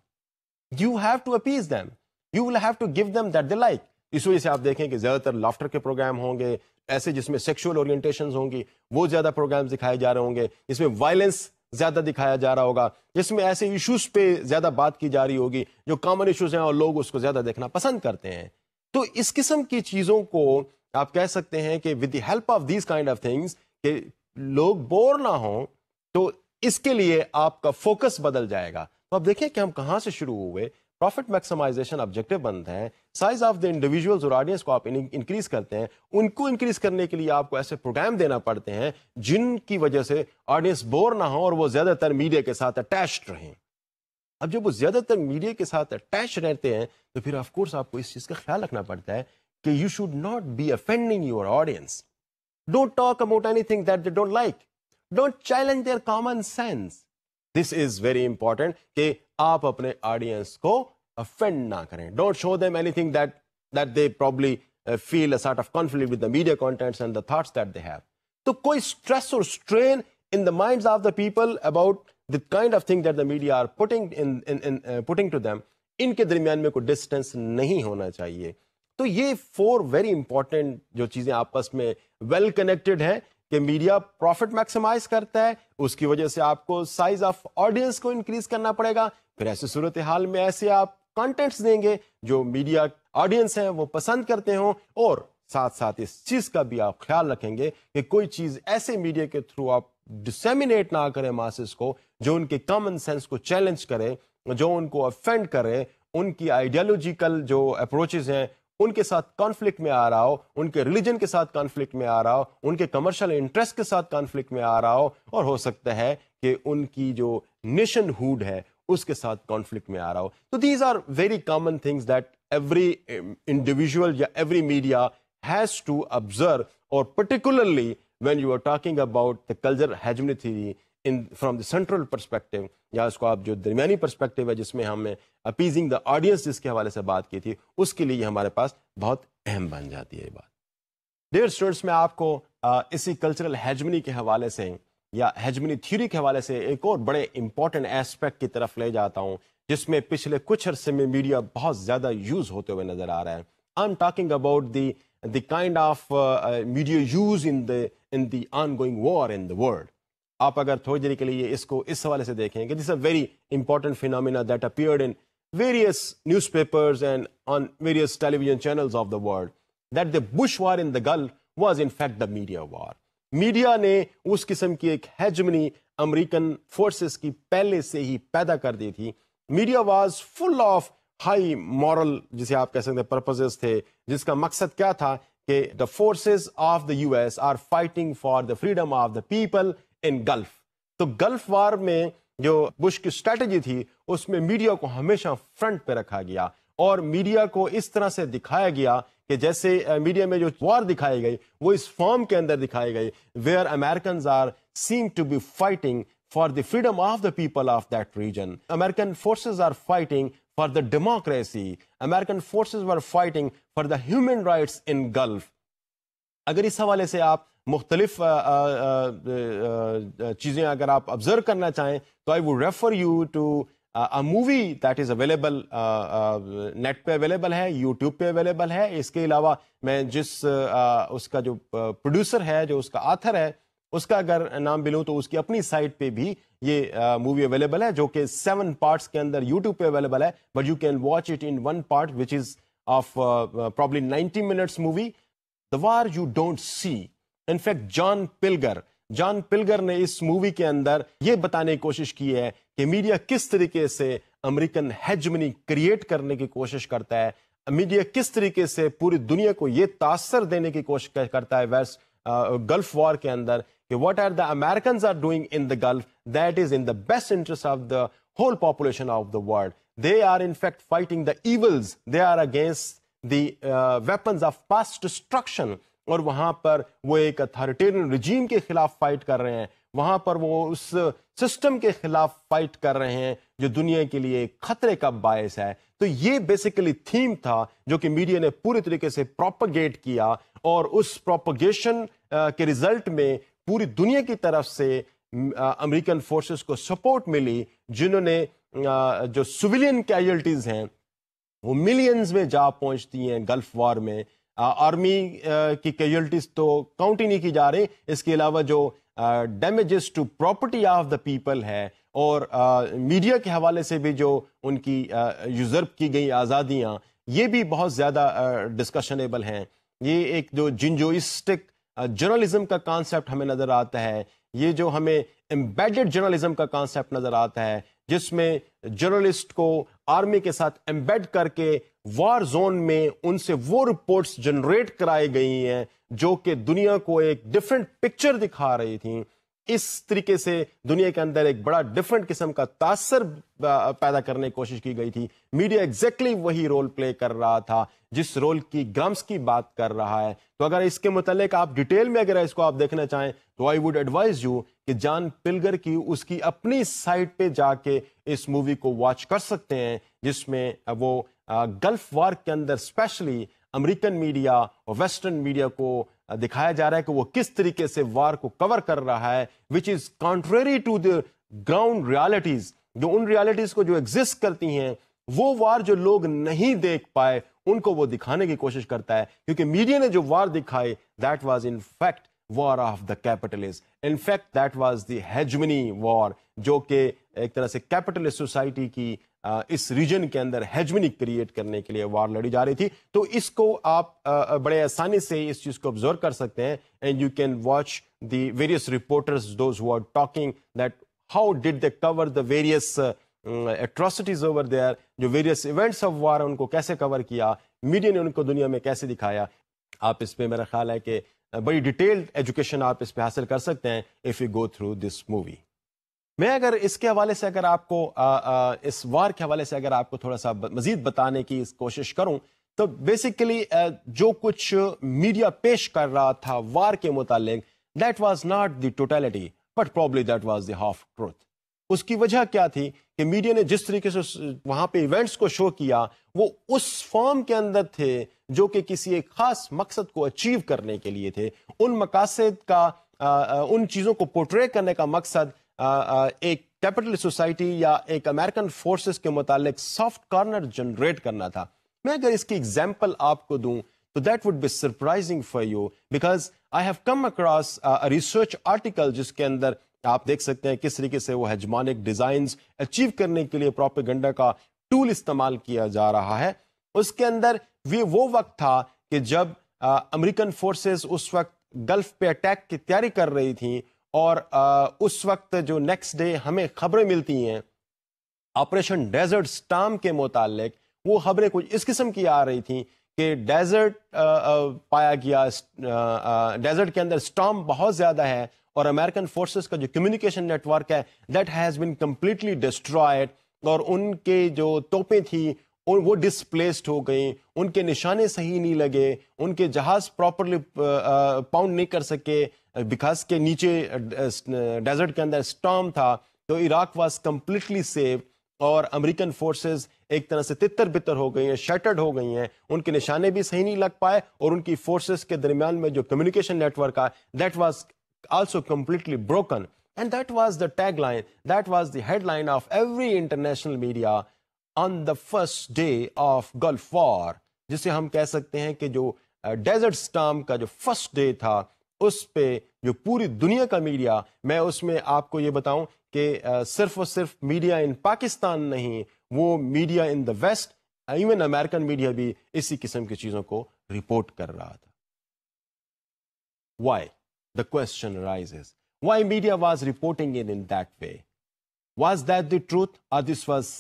You have to appease them, you will have to give them that they like. اس وجہ سے آپ دیکھیں کہ زیادہ تر لافٹر کے پروگرام ہوں گے ایسے جس میں سیکشول اورینٹیشنز ہوں گی، وہ زیادہ پروگرامز دکھائے جا رہے ہوں گے. جس میں وائلنس زیادہ دکھایا جا رہا ہوگا، جس میں ایسے ایشوز پہ زیادہ بات کی جا رہی ہوگی جو کامن ایشوز ہیں اور لوگ اس کو زیادہ دیکھنا پسند کرتے ہیں. تو اس قسم کی چیزوں کو آپ کہہ سکتے ہیں کہ with the help of these kind of things کہ لوگ بور نہ ہوں، تو اس کے لیے آپ کا فوکس بدل جائے گا. تو اب دیکھیں کہ ہم کہاں سے شروع ہوئے. پروفٹ میکسیمائزیشن آبجیکٹو بنتا ہے، سائز آف دا انڈیویجولز اور آڈینس کو آپ انکریز کرتے ہیں. ان کو انکریز کرنے کے لیے آپ کو ایسے پروگرام دینا پڑتے ہیں جن کی وجہ سے آڈینس بور نہ ہو اور وہ زیادہ تر میڈیا کے ساتھ اٹیچڈ رہیں. اب جب وہ زیادہ تر میڈیا کے ساتھ اٹیچ رہتے ہیں تو پھر آف کورس آپ کو اس چیز کا خیال رکھنا پڑتا ہے کہ you should not be offending your audience. Don't talk about anything that they don't like. Don't challenge their common sense. This is very important کہ آپ اپنے آڈینس کو افینڈ نہ کریں. Don't show them anything that they probably feel a sort of conflict with the media contents and the thoughts that they have. تو کوئی stress اور strain in the minds of the people about the kind of thing that the media are putting to them, ان کے درمیان میں کوئی distance نہیں ہونا چاہیے. تو یہ 4 ویری امپورٹنٹ جو چیزیں آپس میں ویل کنیکٹڈ ہیں کہ میڈیا پروفٹ میکسیمائز کرتا ہے، اس کی وجہ سے آپ کو سائز آف آڈینس کو انکریز کرنا پڑے گا. پھر ایسی صورتحال میں ایسے آپ کانٹینٹس دیں گے جو میڈیا آڈینس ہیں وہ پسند کرتے ہوں، اور ساتھ ساتھ اس چیز کا بھی آپ خیال رکھیں گے کہ کوئی چیز ایسے میڈیا کے تھرو آپ ڈسیمینیٹ نہ کریں ماسز کو جو ان کے کامن سینس کو چیلنج کرے، جو ان کو افینڈ کرے، ان کی آئیڈیالوجیکل جو اپروچز ہیں ان کے ساتھ کانفلکٹ میں آ رہا ہو, ان کے ریلیجن کے ساتھ کانفلکٹ میں آ رہا ہو, ان کے کمرشل انٹرسٹ کے ساتھ کانفلکٹ میں آ رہا ہو, اور ہو سکتا ہے کہ ان کی جو نیشن ہوڈ ہے اس کے ساتھ کانفلکٹ میں آ رہا ہو. تو these are very common things that every individual یا every media has to observe, اور particularly when you are talking about the cultural hegemony theory from the central perspective, یا اس کو آپ جو درمیانی پرسپیکٹو ہے جس میں ہم نے اپیزنگ دا آڈینس جس کے حوالے سے بات کی تھی, اس کے لیے ہمارے پاس بہت اہم بن جاتی ہے یہ بات. ڈیئر اسٹوڈنٹس, میں آپ کو اسی کلچرل ہیجمنی کے حوالے سے یا ہیجمنی تھیوری کے حوالے سے ایک اور بڑے امپورٹنٹ ایسپیکٹ کی طرف لے جاتا ہوں جس میں پچھلے کچھ عرصے میں میڈیا بہت زیادہ یوز ہوتے ہوئے نظر آ رہا ہے. I am talking about the kind of media used in the ongoing war in the world. آپ اگر تھوڑی دیر کے لیے اس کو اس حوالے سے دیکھیں کہ this is a very important phenomena that appeared in various newspapers and on various television channels of the world, that the Bush war in the Gulf was in fact the media war. Media نے اس قسم کی ایک hegemony American forces کی پہلے سے ہی پیدا کر دی تھی. Media was full of high moral, جسے آپ کہہ سکتے ہیں پرپزز تھے, جس کا مقصد کیا تھا کہ the forces of the U S R fighting for the freedom of the people in golf. تو گلف وار میں جو بش کی اسٹریٹجی تھی اس میں میڈیا کو ہمیشہ فرنٹ پہ رکھا گیا, اور میڈیا کو اس طرح سے دکھایا گیا کہ جیسے میڈیا میں جو وار دکھائی گئی وہ اس فارم کے اندر دکھائی گئی where Americans are seem to be fighting for the freedom of the people of that region. American forces are fighting for the democracy. American forces were fighting for the human rights in Gulf. اگر اس حوالے سے آپ مختلف چیزیں اگر آپ observe کرنا چاہیں تو I would refer you to a movie that is available net پہ اویلیبل ہے, یوٹیوب پہ اویلیبل ہے. اس کے علاوہ میں جس اس کا جو پروڈیوسر ہے, جو اس کا آتھر ہے, اس کا اگر نام بھی لوں تو اس کی اپنی سائٹ پہ بھی یہ مووی اویلیبل ہے جو کہ 7 پارٹس کے اندر یوٹیوب پہ اویلیبل ہے, but you can watch it in 1 part which is of probably 90 minutes movie, the war you don't see. In fact John Pilger نے اس مووی کے اندر یہ بتانے کی کوشش کی ہے کہ میڈیا کس طریقے سے امریکن ہیجمنی کریٹ کرنے کی کوشش کرتا ہے, میڈیا کس طریقے سے پوری دنیا کو یہ تاثر دینے کی کوشش کرتا ہے ویسٹ گلف وار کے اندر کہ what are the Americans are doing in the Gulf that is in the best interest of the whole population of the world. They are in fact fighting the evils. They are against the weapons of mass destruction. اور وہاں پر وہ ایک authoritarian رجیم کے خلاف fight کر رہے ہیں, وہاں پر وہ اس سسٹم کے خلاف فائٹ کر رہے ہیں جو دنیا کے لیے خطرے کا باعث ہے. تو یہ بیسیکلی تھیم تھا جو کہ میڈیا نے پوری طریقے سے پروپیگیٹ کیا, اور اس پروپیگیشن کے ریزلٹ میں پوری دنیا کی طرف سے امریکن فورسز کو سپورٹ ملی, جنہوں نے جو سویلین کیجولٹیز ہیں وہ ملینز میں جا پہنچتی ہیں گلف وار میں. آرمی کی کیجولٹیز تو کاؤنٹ ہی نہیں کی جا رہی, اس کے علاوہ جو damages to property of the people ہے, اور میڈیا کے حوالے سے بھی جو ان کی یوزرپ کی گئی آزادیاں, یہ بھی بہت زیادہ ڈسکشنیبل ہیں. یہ ایک جو جنجوئسٹک جرنلزم کا کانسیپٹ ہمیں نظر آتا ہے, یہ جو ہمیں امبیڈڈ جرنلزم کا کانسیپٹ نظر آتا ہے جس میں جرنلسٹ کو آرمی کے ساتھ امبیڈ کر کے وار زون میں ان سے وہ رپورٹس جنریٹ کرائی گئی ہیں جو کہ دنیا کو ایک ڈفرینٹ پکچر دکھا رہی تھیں. اس طریقے سے دنیا کے اندر ایک بڑا ڈفرینٹ قسم کا تاثر پیدا کرنے کی کوشش کی گئی تھی. میڈیا ایگزیکٹلی وہی رول پلے کر رہا تھا جس رول کی گرامسکی بات کر رہا ہے. تو اگر اس کے متعلق آپ ڈیٹیل میں اگر اس کو آپ دیکھنا چاہیں تو آئی ووڈ ایڈوائز یو کہ جان پلگر کی اس کی اپنی سائٹ پہ جا کے اس مووی کو واچ کر سکتے ہیں, جس میں وہ گلف وار کے اندر اسپیشلی امریکن میڈیا اور ویسٹرن میڈیا کو دکھایا جا رہا ہے کہ وہ کس طریقے سے وار کو کور کر رہا ہے, which is contrary to the ground realities, جو ان ریالٹیز کو جو ایگزسٹ کرتی ہیں, وہ وار جو لوگ نہیں دیکھ پائے ان کو وہ دکھانے کی کوشش کرتا ہے. کیونکہ میڈیا نے جو وار دکھائی that was in fact war of the capitalist, in fact that was the hegemony war, جو کہ ایک طرح سے کیپٹلسٹ سوسائٹی کی اس ریجن کے اندر ہیجمنی کریٹ کرنے کے لیے وار لڑی جا رہی تھی. تو اس کو آپ بڑے آسانی سے اس چیز کو آبزرو کر سکتے ہیں, and you can watch the various reporters those who are talking that how did they cover the various atrocities over there, جو various events of war ان کو کیسے کور کیا, میڈیا نے ان کو دنیا میں کیسے دکھایا. آپ اس پہ میرا خیال ہے کہ بڑی ڈیٹیلڈ ایجوکیشن آپ اس پہ حاصل کر سکتے ہیں if you go through this movie. میں اگر اس کے حوالے سے اگر آپ کو اس وار کے حوالے سے اگر آپ کو تھوڑا سا مزید بتانے کی کوشش کروں تو بیسیکلی جو کچھ میڈیا پیش کر رہا تھا وار کے متعلق, that was not the totality but probably that was the half truth. اس کی وجہ کیا تھی کہ میڈیا نے جس طریقے سے وہاں پہ ایونٹس کو شو کیا وہ اس فارم کے اندر تھے جو کہ کسی ایک خاص مقصد کو اچیو کرنے کے لیے تھے. ان مقاصد کا ان چیزوں کو پورٹرے کرنے کا مقصد ایک کیپٹل سوسائٹی یا ایک امریکن فورسز کے متعلق سافٹ کارنر جنریٹ کرنا تھا. میں اگر اس کی ایگزامپل آپ کو دوں تو that would be surprising for you because I have come across research article جس کے اندر آپ دیکھ سکتے ہیں کس طریقے سے وہ ہیجمونک ڈیزائنز اچیو کرنے کے لیے پروپیگنڈا کا ٹول استعمال کیا جا رہا ہے. اس کے اندر وہ وقت تھا کہ جب امریکن فورسز اس وقت گلف پہ اٹیک کی تیاری کر رہی تھیں اور اس وقت جو نیکسٹ ڈے ہمیں خبریں ملتی ہیں آپریشن ڈیزرٹ سٹارم کے متعلق, وہ خبریں کچھ اس قسم کی آ رہی تھیں کہ ڈیزرٹ پایا گیا, ڈیزرٹ کے اندر سٹارم بہت زیادہ ہے اور امریکن فورسز کا جو کمیونیکیشن نیٹ ورک ہے that has been completely destroyed, اور ان کے جو توپیں تھیں وہ ڈسپلیسڈ ہو گئیں, ان کے نشانے صحیح نہیں لگے, ان کے جہاز پراپرلی پاؤنڈ نہیں کر سکے بیکاز کے نیچے ڈیزرٹ کے اندر سٹارم تھا. تو عراق واز کمپلیٹلی سیف اور امریکن فورسز ایک طرح سے تتر بتر ہو گئی ہیں, شیٹرڈ ہو گئی ہیں, ان کے نشانے بھی صحیح نہیں لگ پائے اور ان کی فورسز کے درمیان میں جو کمیونیکیشن نیٹ ورک ہے that was also completely broken. And that was the tag line, that was the head line of every international media on the first day of Gulf war, جسے ہم کہہ سکتے ہیں کہ جو ڈیزرٹ سٹارم کا جو فرسٹ ڈے تھا اس پہ جو پوری دنیا کا میڈیا, میں اس میں آپ کو یہ بتاؤں کہ صرف اور صرف میڈیا ان پاکستان نہیں, وہ میڈیا ان دا ویسٹ, ایون امریکن میڈیا بھی اسی قسم کی چیزوں کو رپورٹ کر رہا تھا. Why? The question arises, why media was reporting it in that way? Was that the truth or this was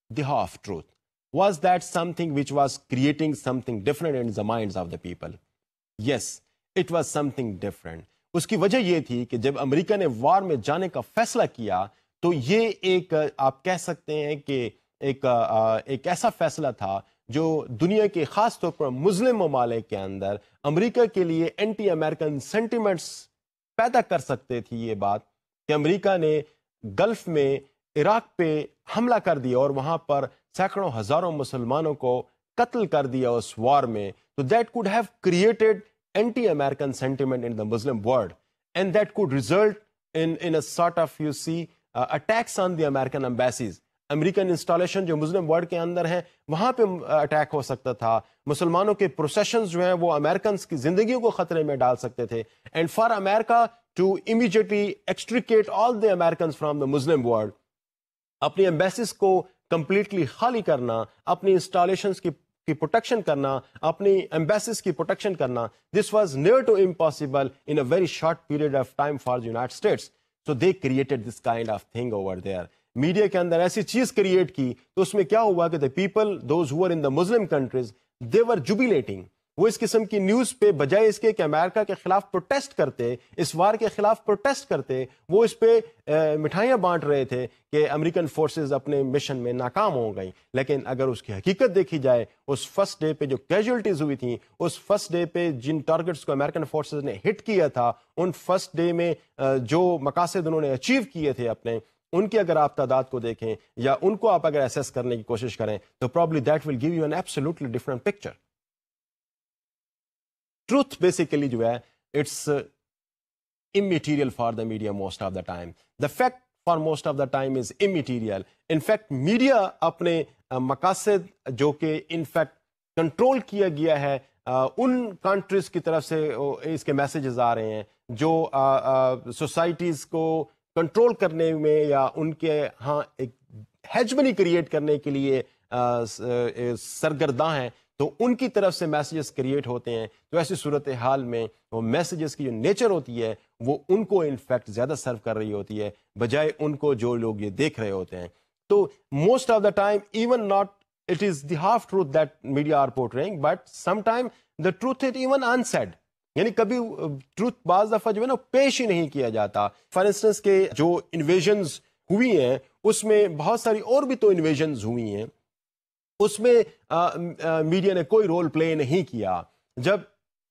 the half truth? Was that something which was creating something different in the minds of the people? Yes, it was something different. اس کی وجہ یہ تھی کہ جب امریکہ نے وار میں جانے کا فیصلہ کیا تو یہ ایک آپ کہہ سکتے ہیں کہ ایک ایسا فیصلہ تھا جو دنیا کے خاص طور پر مسلم ممالک کے اندر امریکہ کے لیے اینٹی امریکن سینٹیمنٹس پیدا کر سکتے تھی. یہ بات کہ امریکہ نے گلف میں عراق پہ حملہ کر دیا اور وہاں پر سینکڑوں ہزاروں مسلمانوں کو قتل کر دیا اس وار میں, تو that could have created anti-American sentiment in the Muslim world, and that could result in a sort of, you see, attacks on the American embassies. American installation جو مسلم ورلڈ کے اندر ہیں وہاں پہ اٹیک ہو سکتا تھا, مسلمانوں کے پروسیشنز جو ہیں وہ امریکنز کی زندگیوں کو خطرے میں ڈال سکتے تھے. And for America to immediately extricate all the Americans from the Muslim world, اپنی ایمبیسیز کو کمپلیٹلی خالی کرنا, اپنی انسٹالیشنز کی پروٹیکشن کرنا, اپنی ایمبیسیز کی پروٹیکشن کرنا, this was near to impossible in a very short period of time for the United States. So they created this kind of thing over there. Media کے اندر ایسی چیز کریٹ کی تو اس میں کیا ہوا کہ the people, those who were in the Muslim countries, they were jubilating. وہ اس قسم کی نیوز پہ بجائے اس کے کہ امریکہ کے خلاف پروٹیسٹ کرتے, اس وار کے خلاف پروٹیسٹ کرتے, وہ اس پہ مٹھائیاں بانٹ رہے تھے کہ امریکن فورسز اپنے مشن میں ناکام ہو گئیں. لیکن اگر اس کی حقیقت دیکھی جائے, اس فرسٹ ڈے پہ جو کیجولٹیز ہوئی تھیں, اس فرسٹ ڈے پہ جن ٹارگٹس کو امریکن فورسز نے ہٹ کیا تھا, ان فرسٹ ڈے میں جو مقاصد انہوں نے اچیو کیے تھے اپنے, ان کی اگر آپ تعداد کو دیکھیں یا ان کو آپ اگر ایسیس کرنے کی کوشش کریں تو probably that will give you an absolutely different picture. Truth basically جو ہے it's immaterial for the media most of the time. The fact for most of the time is immaterial. In fact media اپنے مقاصد جو کہ in fact control کیا گیا ہے ان countries کی طرف سے اس کے میسیجز آ رہے ہیں جو سوسائٹیز کو کنٹرول کرنے میں یا ان کے ہاں ایک ہیجمنی کریٹ کرنے کے لیے سرگرداں ہیں, تو ان کی طرف سے میسیجز کریٹ ہوتے ہیں. تو ایسی صورتحال میں وہ میسیجز کی جو نیچر ہوتی ہے وہ ان کو انفیکٹ زیادہ سرو کر رہی ہوتی ہے بجائے ان کو جو لوگ یہ دیکھ رہے ہوتے ہیں. تو most of the time even not it is the half truth that media are portraying, but some time the truth it even unsaid, یعنی کبھی ٹروتھ بعض دفعہ جو ہے نا پیش ہی نہیں کیا جاتا. فار انسٹنس کے جو انویژنز ہوئی ہیں اس میں بہت ساری اور بھی تو انویژنز ہوئی ہیں, اس میں میڈیا نے کوئی رول پلے نہیں کیا. جب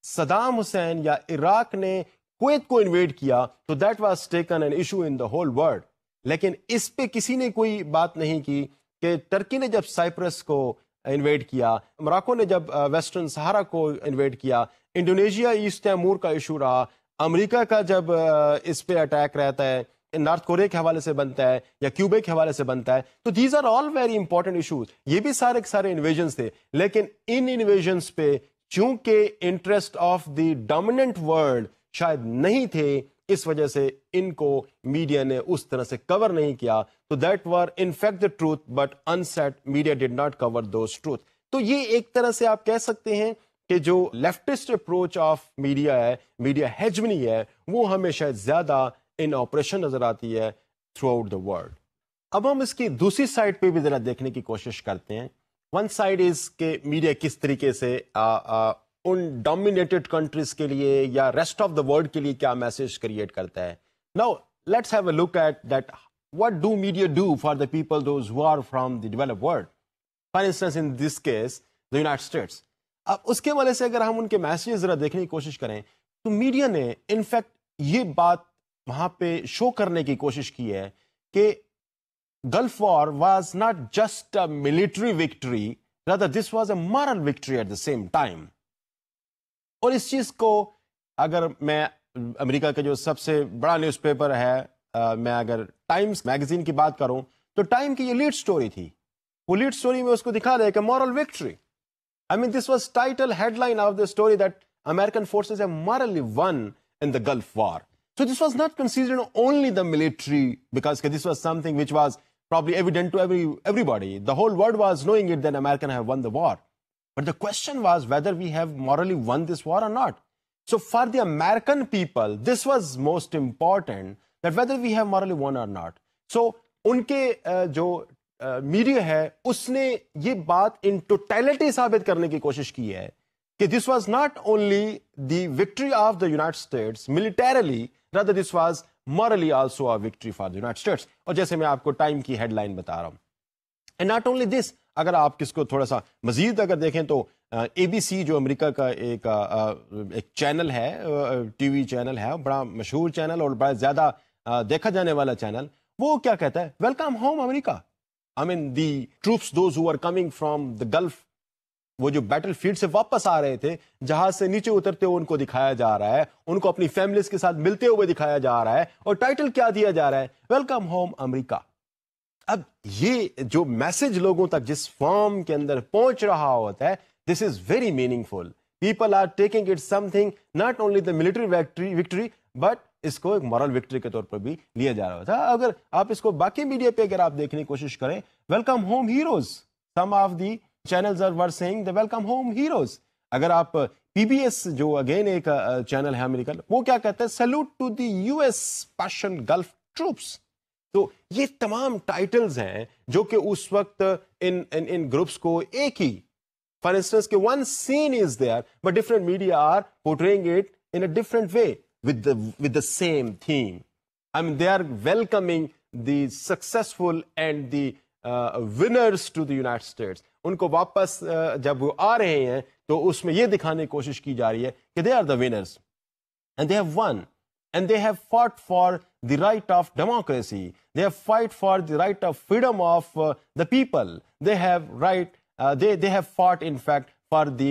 صدام حسین یا عراق نے کویت کو انویڈ کیا تو that was taken an issue in the whole world, لیکن اس پہ کسی نے کوئی بات نہیں کی کہ ٹرکی نے جب سائپرس کو انویڈ کیا, موراکو نے جب ویسٹرن سہارا کو انویڈ کیا, انڈونیشیا ایسٹ تیمور کا ایشو رہا, امریکہ کا جب اس پہ اٹیک رہتا ہے نارتھ کوریا کے حوالے سے بنتا ہے یا کیوبے کے حوالے سے بنتا ہے, تو these are all very important issues. یہ بھی سارے انویژنس تھے, لیکن ان انویژنس پہ چونکہ interest of the dominant world شاید نہیں تھے, اس وجہ سے ان کو میڈیا نے اس طرح سے کور نہیں کیا. تو that were in fact the truth but unsaid, media did not cover those truth. تو یہ ایک طرح سے آپ کہہ سکتے ہیں کہ جو لیفٹسٹ اپروچ آف میڈیا ہے, میڈیا ہیجمنی ہے, وہ ہمیں شاید زیادہ ان آپریشن نظر آتی ہے تھرو آؤٹ دا ورلڈ. اب ہم اس کی دوسری سائڈ پہ بھی ذرا دیکھنے کی کوشش کرتے ہیں. ون سائڈ از کہ میڈیا کس طریقے سے ان ڈومینیٹڈ کنٹریز کے لیے یا ریسٹ آف دا ورلڈ کے لیے کیا میسج کریٹ کرتا ہے. Now let's have a look at that what do media do for the people those who are from the developed world, for instance in this case the United States. اب اس کے والے سے اگر ہم ان کے messages ذرا دیکھنے کی کوشش کریں تو میڈیا نے انفیکٹ یہ بات وہاں پہ شو کرنے کی کوشش کی ہے کہ Gulf war was not just a military victory, rather this was a moral victory at the same time. اور اس چیز کو اگر میں امریکہ کا جو سب سے بڑا نیوز پیپر ہے, میں اگر ٹائمز میگزین کی بات کروں تو ٹائم کی یہ لیڈ سٹوری تھی, وہ لیڈ سٹوری میں اس کو دکھا دے کہ moral victory. I mean this was title headline of the story that American forces have morally won in the Gulf War. So this was not considered only the military, because this was something which was probably evident to everybody. The whole world was knowing it that Americans have won the war. But the question was whether we have morally won this war or not. So for the American people, this was most important, that whether we have morally won or not. So ان کے جو media ہے اس نے یہ بات in totality ثابت کرنے کی کوشش کی ہے کہ this was not only the victory of the United States militarily, rather this was morally also a victory for the United States. اور جیسے میں آپ کو ٹائم کی ہیڈ لائن بتا رہا ہوں. And not only this, اگر آپ کس کو تھوڑا سا مزید اگر دیکھیں تو اے بی سی جو امریکہ کا ایک چینل ہے, ٹی وی چینل ہے, بڑا مشہور چینل اور بڑا زیادہ دیکھا جانے والا چینل, وہ کیا کہتا ہے, welcome home America. I mean the troops those who are coming from the Gulf, وہ جو بیٹل فیلڈ سے واپس آ رہے تھے, جہاز سے نیچے اترتے ہوئے ان کو دکھایا جا رہا ہے, ان کو اپنی فیملیز کے ساتھ ملتے ہوئے دکھایا جا رہا ہے, اور ٹائٹل کیا دیا جا رہا ہے, ویلکم ہوم امریکہ. اب یہ جو میسج لوگوں تک جس فارم کے اندر پہنچ رہا ہوتا ہے, this is very meaningful. People are taking it something not only the military victory, but اس کو ایک مورل وکٹری کے طور پر بھی لیا جا رہا تھا. اگر آپ اس کو باقی میڈیا پہ اگر آپ دیکھنے کی کوشش کریں, welcome home heroes, some of the channels were saying the welcome home heroes. اگر آپ پی بی ایس جو اگین ایک چینل ہے امریکن, وہ کیا کہتے ہیں, salute to the U S Persian Gulf troops. تو یہ تمام ٹائٹلز ہیں جو کہ اس وقت ان گروپس کو ایک ہی, فار انسٹنس کہ one scene is there but different media are portraying it in a different way with the same theme. I mean, they are welcoming the successful and the winners to the United States. ان کو واپس جب وہ آ رہے ہیں تو اس میں یہ دکھانے کی کوشش کی جا رہی ہے کہ they are the winners and they have won and they have fought for the right of democracy. They have fight for the right of freedom of the people. They have they have fought in fact for the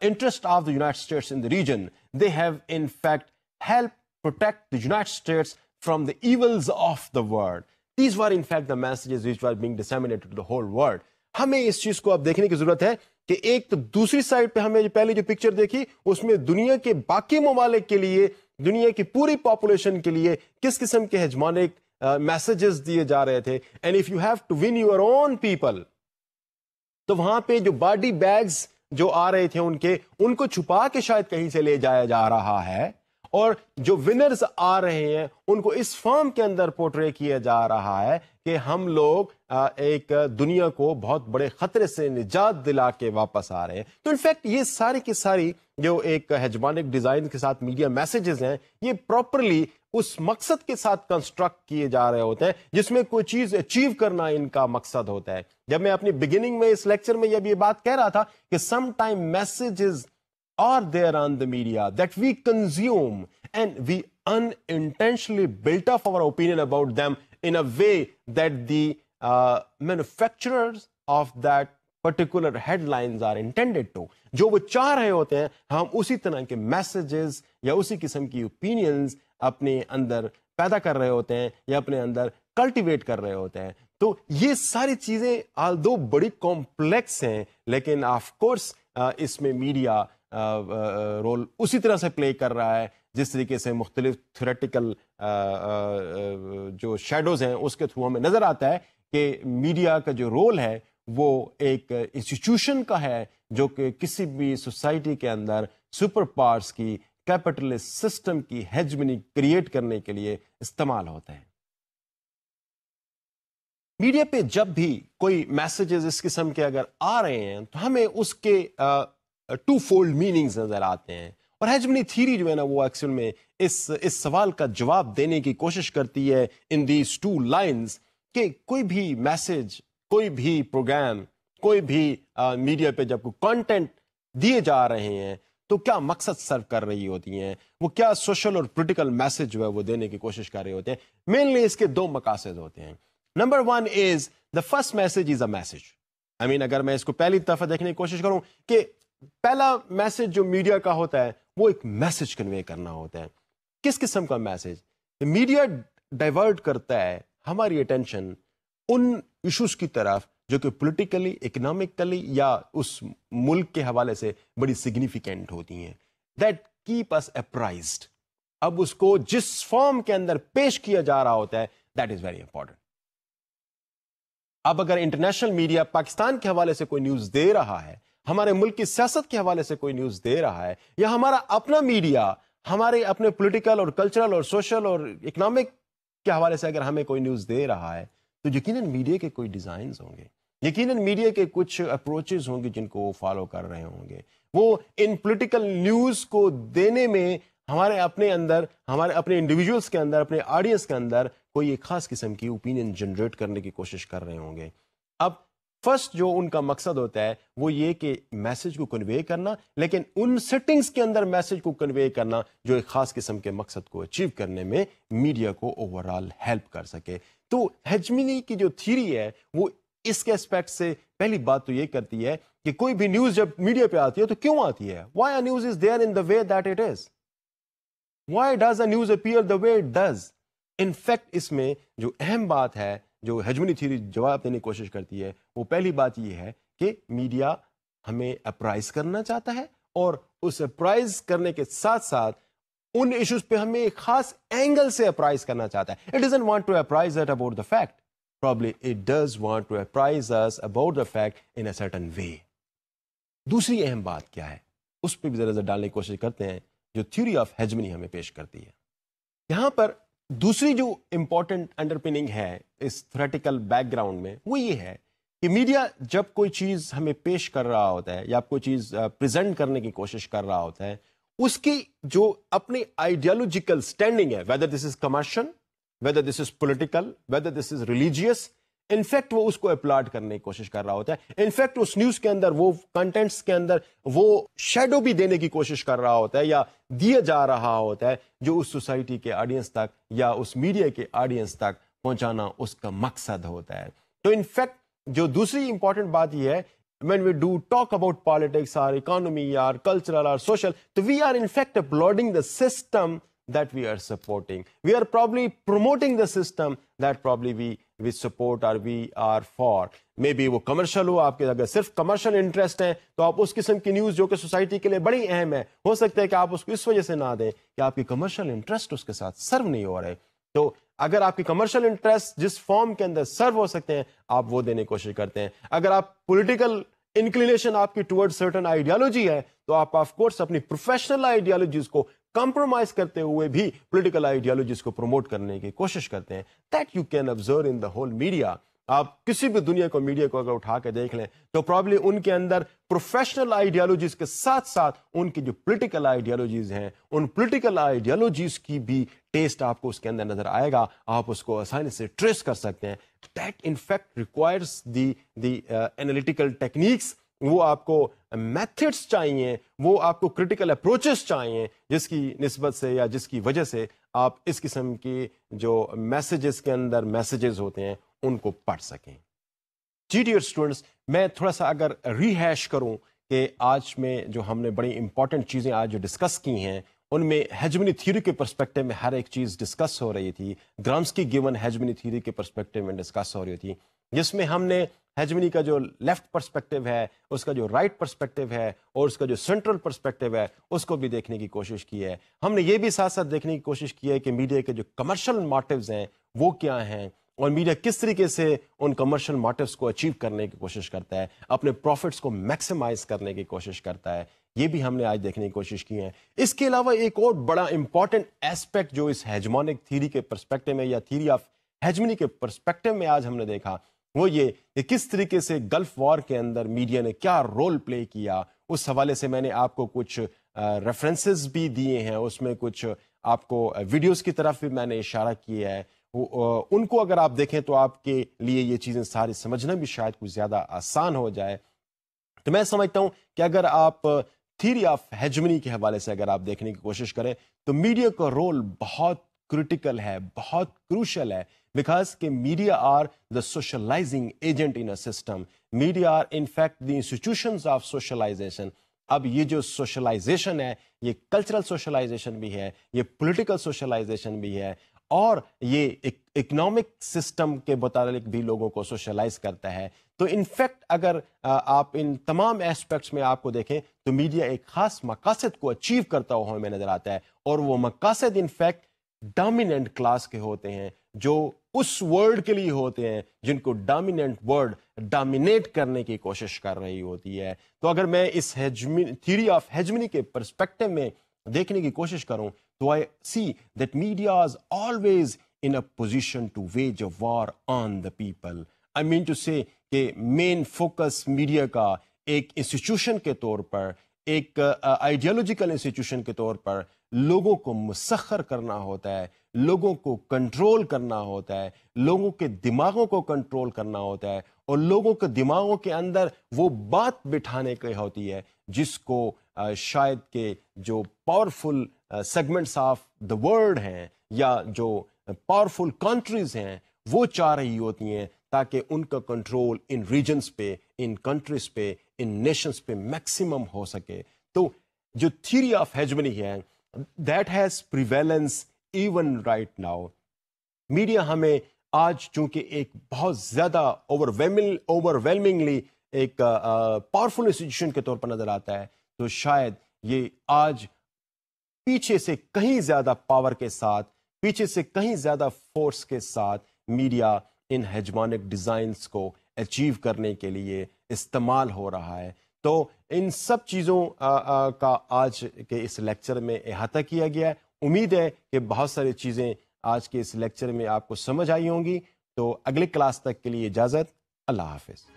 interest of the United States in the region. They have in fact help protect the United States from the evils of the world. These were in fact the messages which were being disseminated to the whole world. ہمیں اس چیز کو اب دیکھنے کی ضرورت ہے کہ ایک تو دوسری سائڈ پہ ہمیں پہلے جو پکچر دیکھی اس میں دنیا کے باقی ممالک کے لیے, دنیا کی پوری پاپولیشن کے لیے کس قسم کے ہیجمونک میسیجز دیے جا رہے تھے. And if you have to win your own people, تو وہاں پہ جو باڈی بیگز جو آ رہے تھے ان کو چھپا کے شاید کہیں سے لے جایا جا رہا ہے, اور جو ونرز آ رہے ہیں ان کو اس فارم کے اندر پورٹرے کیا جا رہا ہے کہ ہم لوگ ایک دنیا کو بہت بڑے خطرے سے نجات دلا کے واپس آ رہے ہیں. تو انفیکٹ یہ ساری کی ساری جو ایک ہیجمونک ڈیزائن کے ساتھ میڈیا میسیجز ہیں یہ پراپرلی اس مقصد کے ساتھ کنسٹرکٹ کیے جا رہے ہوتے ہیں جس میں کوئی چیز اچیو کرنا ان کا مقصد ہوتا ہے. جب میں اپنی بگننگ میں اس لیکچر میں یہ بات کہہ رہا تھا کہ some time messages are there on the media that we consume and we unintentionally built up our opinion about them in a way that the manufacturers of that particular headlines are intended to. جو وہ چاہ رہے ہوتے ہیں ہم اسی طرح کے میسیجز یا اسی قسم کی اوپینینز اپنے اندر پیدا کر رہے ہوتے ہیں یا اپنے اندر کلٹیویٹ کر رہے ہوتے ہیں. تو یہ ساری چیزیں آلدو بڑی کمپلیکس ہیں لیکن آف کورس اس میں میڈیا رول اسی طرح سے پلے کر رہا ہے جس طریقے سے مختلف تھیوریٹیکل جو شیڈوز ہیں اس کے تھرو ہمیں نظر آتا ہے کہ میڈیا کا جو رول ہے وہ ایک انسٹیٹیوشن کا ہے جو کہ کسی بھی سوسائٹی کے اندر سپر پاورز کی کیپٹلسٹ سسٹم کی ہیجمنی کریٹ کرنے کے لیے استعمال ہوتا ہے. میڈیا پہ جب بھی کوئی میسیجز اس قسم کے اگر آ رہے ہیں تو ہمیں اس کے ٹو فولڈ میننگز نظر آتے ہیں اور ہیجمنی تھیوری جو ہے نا وہ ایکچوئل میں اس سوال کا جواب دینے کی کوشش کرتی ہے ان دیز ٹو لائنز کہ کوئی بھی میسج کوئی بھی پروگرام کوئی بھی میڈیا پہ جب کوئی کانٹینٹ دیے جا رہے ہیں تو کیا مقصد سرو کر رہی ہوتی ہیں, وہ کیا سوشل اور پولیٹیکل میسج جو ہے وہ دینے کی کوشش کر رہے ہوتے ہیں. مینلی اس کے دو مقاصد ہوتے ہیں. Number one is the first message is a message. I mean اگر میں اس کو پہلی دفعہ دیکھنے کی کوشش کروں کہ پہلا میسج جو میڈیا کا ہوتا ہے وہ ایک میسج کنوے کرنا ہوتا ہے. کس قسم کا میسج؟ میڈیا ڈائیورٹ کرتا ہے ہماری اٹینشن ان ایشوز کی طرف جو کہ پولیٹیکلی اکنامکلی یا اس ملک کے حوالے سے بڑی سگنیفیکینٹ ہوتی ہیں. دیٹ کیپ اس اپرائزڈ. اب اس کو جس فارم کے اندر پیش کیا جا رہا ہوتا ہے دیٹ از ویری امپورٹنٹ. اب اگر انٹرنیشنل میڈیا پاکستان کے حوالے سے کوئی نیوز دے رہا ہے, ہمارے ملک کی سیاست کے حوالے سے کوئی نیوز دے رہا ہے, یا ہمارا اپنا میڈیا ہمارے اپنے پولیٹیکل اور کلچرل اور سوشل اور اکنامک کے حوالے سے اگر ہمیں کوئی نیوز دے رہا ہے تو یقیناً میڈیا کے کوئی ڈیزائنز ہوں گے, یقیناً میڈیا کے کچھ اپروچز ہوں گے جن کو وہ فالو کر رہے ہوں گے. وہ ان پولیٹیکل نیوز کو دینے میں ہمارے اپنے اندر, ہمارے اپنے انڈیویجولس کے اندر, اپنے آڈینس کے اندر کوئی ایک خاص قسم کی اوپینین جنریٹ کرنے کی کوشش کر رہے ہوں گے. اب فرسٹ جو ان کا مقصد ہوتا ہے وہ یہ کہ میسج کو کنوے کرنا, لیکن ان سیٹنگز کے اندر میسج کو کنوے کرنا جو ایک خاص قسم کے مقصد کو اچیو کرنے میں میڈیا کو اوور آل ہیلپ کر سکے. تو ہیجمنی کی جو تھیوری ہے وہ اس کے اسپیکٹ سے پہلی بات تو یہ کرتی ہے کہ کوئی بھی نیوز جب میڈیا پہ آتی ہے تو کیوں آتی ہے, why a news is there in the way that it is, why does a news appear the way it does. In fact اس میں جو اہم بات ہے جو ہیجمنی تھیوری جواب دینے کی کوشش کرتی ہے وہ پہلی بات یہ ہے کہ میڈیا ہمیں اپرائز کرنا چاہتا ہے, اور اس اپرائز کرنے کے ساتھ ساتھ ان ایشوز پہ ہمیں ایک خاص اینگل سے اپرائز کرنا چاہتا ہے. It doesn't want to apprise us about the fact. Probably it does want to apprise us about the fact in a certain way. دوسری اہم بات کیا ہے اس پہ بھی ذرا ڈالنے کی کوشش کرتے ہیں جو تھیوری آف ہیجمنی ہمیں پیش کرتی ہے. یہاں پر دوسری جو امپورٹنٹ انڈرپننگ ہے اس تھیوریٹیکل بیک گراؤنڈ میں وہ یہ ہے کہ میڈیا جب کوئی چیز ہمیں پیش کر رہا ہوتا ہے یا کوئی چیز پریزنٹ کرنے کی کوشش کر رہا ہوتا ہے, اس کی جو اپنی آئیڈیالوجیکل سٹینڈنگ ہے, whether this is commercial, whether this is political, whether this is religious, in fact وہ اس کو اپلاڈ کرنے کی کوشش کر رہا ہوتا ہے. ان فیکٹ اس نیوز کے اندر وہ کنٹینٹس کے اندر وہ شیڈو بھی دینے کی کوشش کر رہا ہوتا ہے یا دیا جا رہا ہوتا ہے جو اس سوسائٹی کے آڈینس تک یا اس میڈیا کے آڈینس تک پہنچانا اس کا مقصد ہوتا ہے. تو ان فیکٹ جو دوسری امپورٹنٹ بات یہ ہے, when we do talk about politics or economy or cultural or social, so we are in fact applauding the system that we are supporting. We are probably promoting the system that probably we support or we are for. Maybe وہ commercial ہو, آپ کے اگر صرف commercial interest ہے تو آپ اس قسم کی نیوز جو کہ سوسائٹی کے لیے بڑی اہم ہے, ہو سکتا ہے کہ آپ اس کو اس وجہ سے نہ دیں کہ آپ کی کمرشل انٹرسٹ اس کے ساتھ سرو نہیں ہو رہے. تو اگر آپ کی کمرشل انٹرسٹ جس فارم کے اندر سرو ہو سکتے ہیں آپ وہ دینے کی کوشش کرتے ہیں. اگر آپ پولیٹیکل انکلینیشن آپ کی ٹورڈ سرٹن آئیڈیالوجی ہے تو آپ آف کورس اپنی پروفیشنل آئیڈیالوجیز کو کمپرومائز کرتے ہوئے بھی پولیٹیکل آئیڈیالوجیز کو پروموٹ کرنے کی کوشش کرتے ہیں. That you can observe in the whole media. آپ کسی بھی دنیا کو میڈیا کو اگر اٹھا کے دیکھ لیں تو پرابلی ان کے اندر پروفیشنل آئیڈیالوجیز کے ساتھ ساتھ ان کی جو پولیٹیکل آئیڈیالوجیز ہیں ان پولیٹیکل آئیڈیالوجیز کی بھی ٹیسٹ آپ کو اس کے اندر نظر آئے گا. آپ اس کو آسانی سے ٹریس کر سکتے ہیں. That in fact requires the analytical techniques. وہ آپ کو میتھڈس چاہیے, وہ آپ کو کریٹیکل اپروچز چاہیے جس کی نسبت سے یا جس کی وجہ سے آپ اس قسم کی جو میسیجز کے اندر میسیجز ہوتے ہیں ان کو پڑھ سکیں. جی ڈیئر اسٹوڈنٹس, میں تھوڑا سا اگر ریہیش کروں کہ آج میں جو ہم نے بڑی امپورٹنٹ چیزیں آج جو ڈسکس کی ہیں ان میں ہیجمنی تھیوری کے پرسپیکٹو میں ہر ایک چیز ڈسکس ہو رہی تھی. گرامسکی گیون ہیجمنی تھیوری کے پرسپیکٹو میں ڈسکس ہو رہی تھی, جس میں ہم نے ہیجمنی کا جو لیفٹ پرسپیکٹو ہے, اس کا جو رائٹ پرسپیکٹو ہے اور اس کا جو سینٹرل پرسپیکٹو ہے اس کو بھی دیکھنے کی کوشش کی ہے. ہم نے یہ بھی ساتھ ساتھ دیکھنے کی کوشش کی ہے کہ میڈیا کے جو کمرشل موٹیوز ہیں وہ کیا ہیں اور میڈیا کس طریقے سے ان کمرشل موٹیوز کو اچیو کرنے کی کوشش کرتا ہے, اپنے پروفٹس کو میکسیمائز کرنے کی کوشش کرتا ہے. یہ بھی ہم نے آج دیکھنے کی کوشش کی ہے. اس کے علاوہ ایک اور بڑا امپورٹنٹ ایسپیکٹ جو اس ہیجمونک تھیوری کے پرسپیکٹو میں یا تھیوری آف ہیجمنی کے پرسپیکٹو میں آج ہم نے دیکھا وہ یہ کہ کس طریقے سے گلف وار کے اندر میڈیا نے کیا رول پلے کیا. اس حوالے سے میں نے آپ کو کچھ ریفرنسز بھی دیے ہیں, اس میں کچھ آپ کو ویڈیوز کی طرف بھی میں نے اشارہ کیا ہے. ان کو اگر آپ دیکھیں تو آپ کے لیے یہ چیزیں ساری سمجھنا بھی شاید کچھ زیادہ آسان ہو جائے. تو میں سمجھتا ہوں کہ اگر آپ تھیوری آف ہیجمنی کے حوالے سے اگر آپ دیکھنے کی کوشش کریں تو میڈیا کا رول بہت کریٹیکل ہے, بہت کروشل ہے, بیکاز کہ media are the socializing agent in a system. Media are in fact the institutions of socialization. اب یہ جو سوشلائزیشن ہے یہ کلچرل سوشلائزیشن بھی ہے, یہ پولیٹیکل سوشلائزیشن بھی ہے اور یہ اکنامک سسٹم کے متعلق بھی لوگوں کو سوشلائز کرتا ہے. تو انفیکٹ اگر آپ ان تمام ایسپیکٹس میں آپ کو دیکھیں تو میڈیا ایک خاص مقاصد کو اچیو کرتا ہوا ہمیں نظر آتا ہے, اور وہ مقاصد انفیکٹ ڈومیننٹ کلاس کے ہوتے ہیں جو اس ورلڈ کے لیے ہوتے ہیں جن کو ڈومیننٹ ورلڈ ڈومینیٹ کرنے کی کوشش کر رہی ہوتی ہے. تو اگر میں اس تھیوری آف ہیجمنی کے پرسپیکٹو میں دیکھنے کی کوشش کروں تو I see that media is always in a position to wage a war on the people. I mean to say کہ مین فوکس میڈیا کا ایک انسٹیٹیوشن کے طور پر, ایک آئیڈیالوجیکل انسٹیٹیوشن کے طور پر لوگوں کو مسخر کرنا ہوتا ہے, لوگوں کو کنٹرول کرنا ہوتا ہے, لوگوں کے دماغوں کو کنٹرول کرنا ہوتا ہے اور لوگوں کے دماغوں کے اندر وہ بات بٹھانے کی ہوتی ہے جس کو شاید کہ جو powerful segments of the world ہیں یا جو پاورفل کنٹریز ہیں وہ چاہ رہی ہوتی ہیں تاکہ ان کا کنٹرول ان ریجنز پہ, ان کنٹریز پہ, ان نیشنز پہ میکسیمم ہو سکے. تو جو تھیوری آف ہیجمنی ہے that has prevalence even right now. Media ہمیں آج چونکہ ایک بہت زیادہ اوورwhelmingly ایک پاورفل انسٹیٹیوشن کے طور پر نظر آتا ہے, تو شاید یہ آج پیچھے سے کہیں زیادہ پاور کے ساتھ, پیچھے سے کہیں زیادہ فورس کے ساتھ میڈیا ان ہیجمونک ڈیزائنز کو اچیو کرنے کے لیے استعمال ہو رہا ہے. تو ان سب چیزوں کا آج کے اس لیکچر میں احاطہ کیا گیا ہے. امید ہے کہ بہت ساری چیزیں آج کے اس لیکچر میں آپ کو سمجھ آئی ہوں گی. تو اگلی کلاس تک کے لیے اجازت. اللہ حافظ.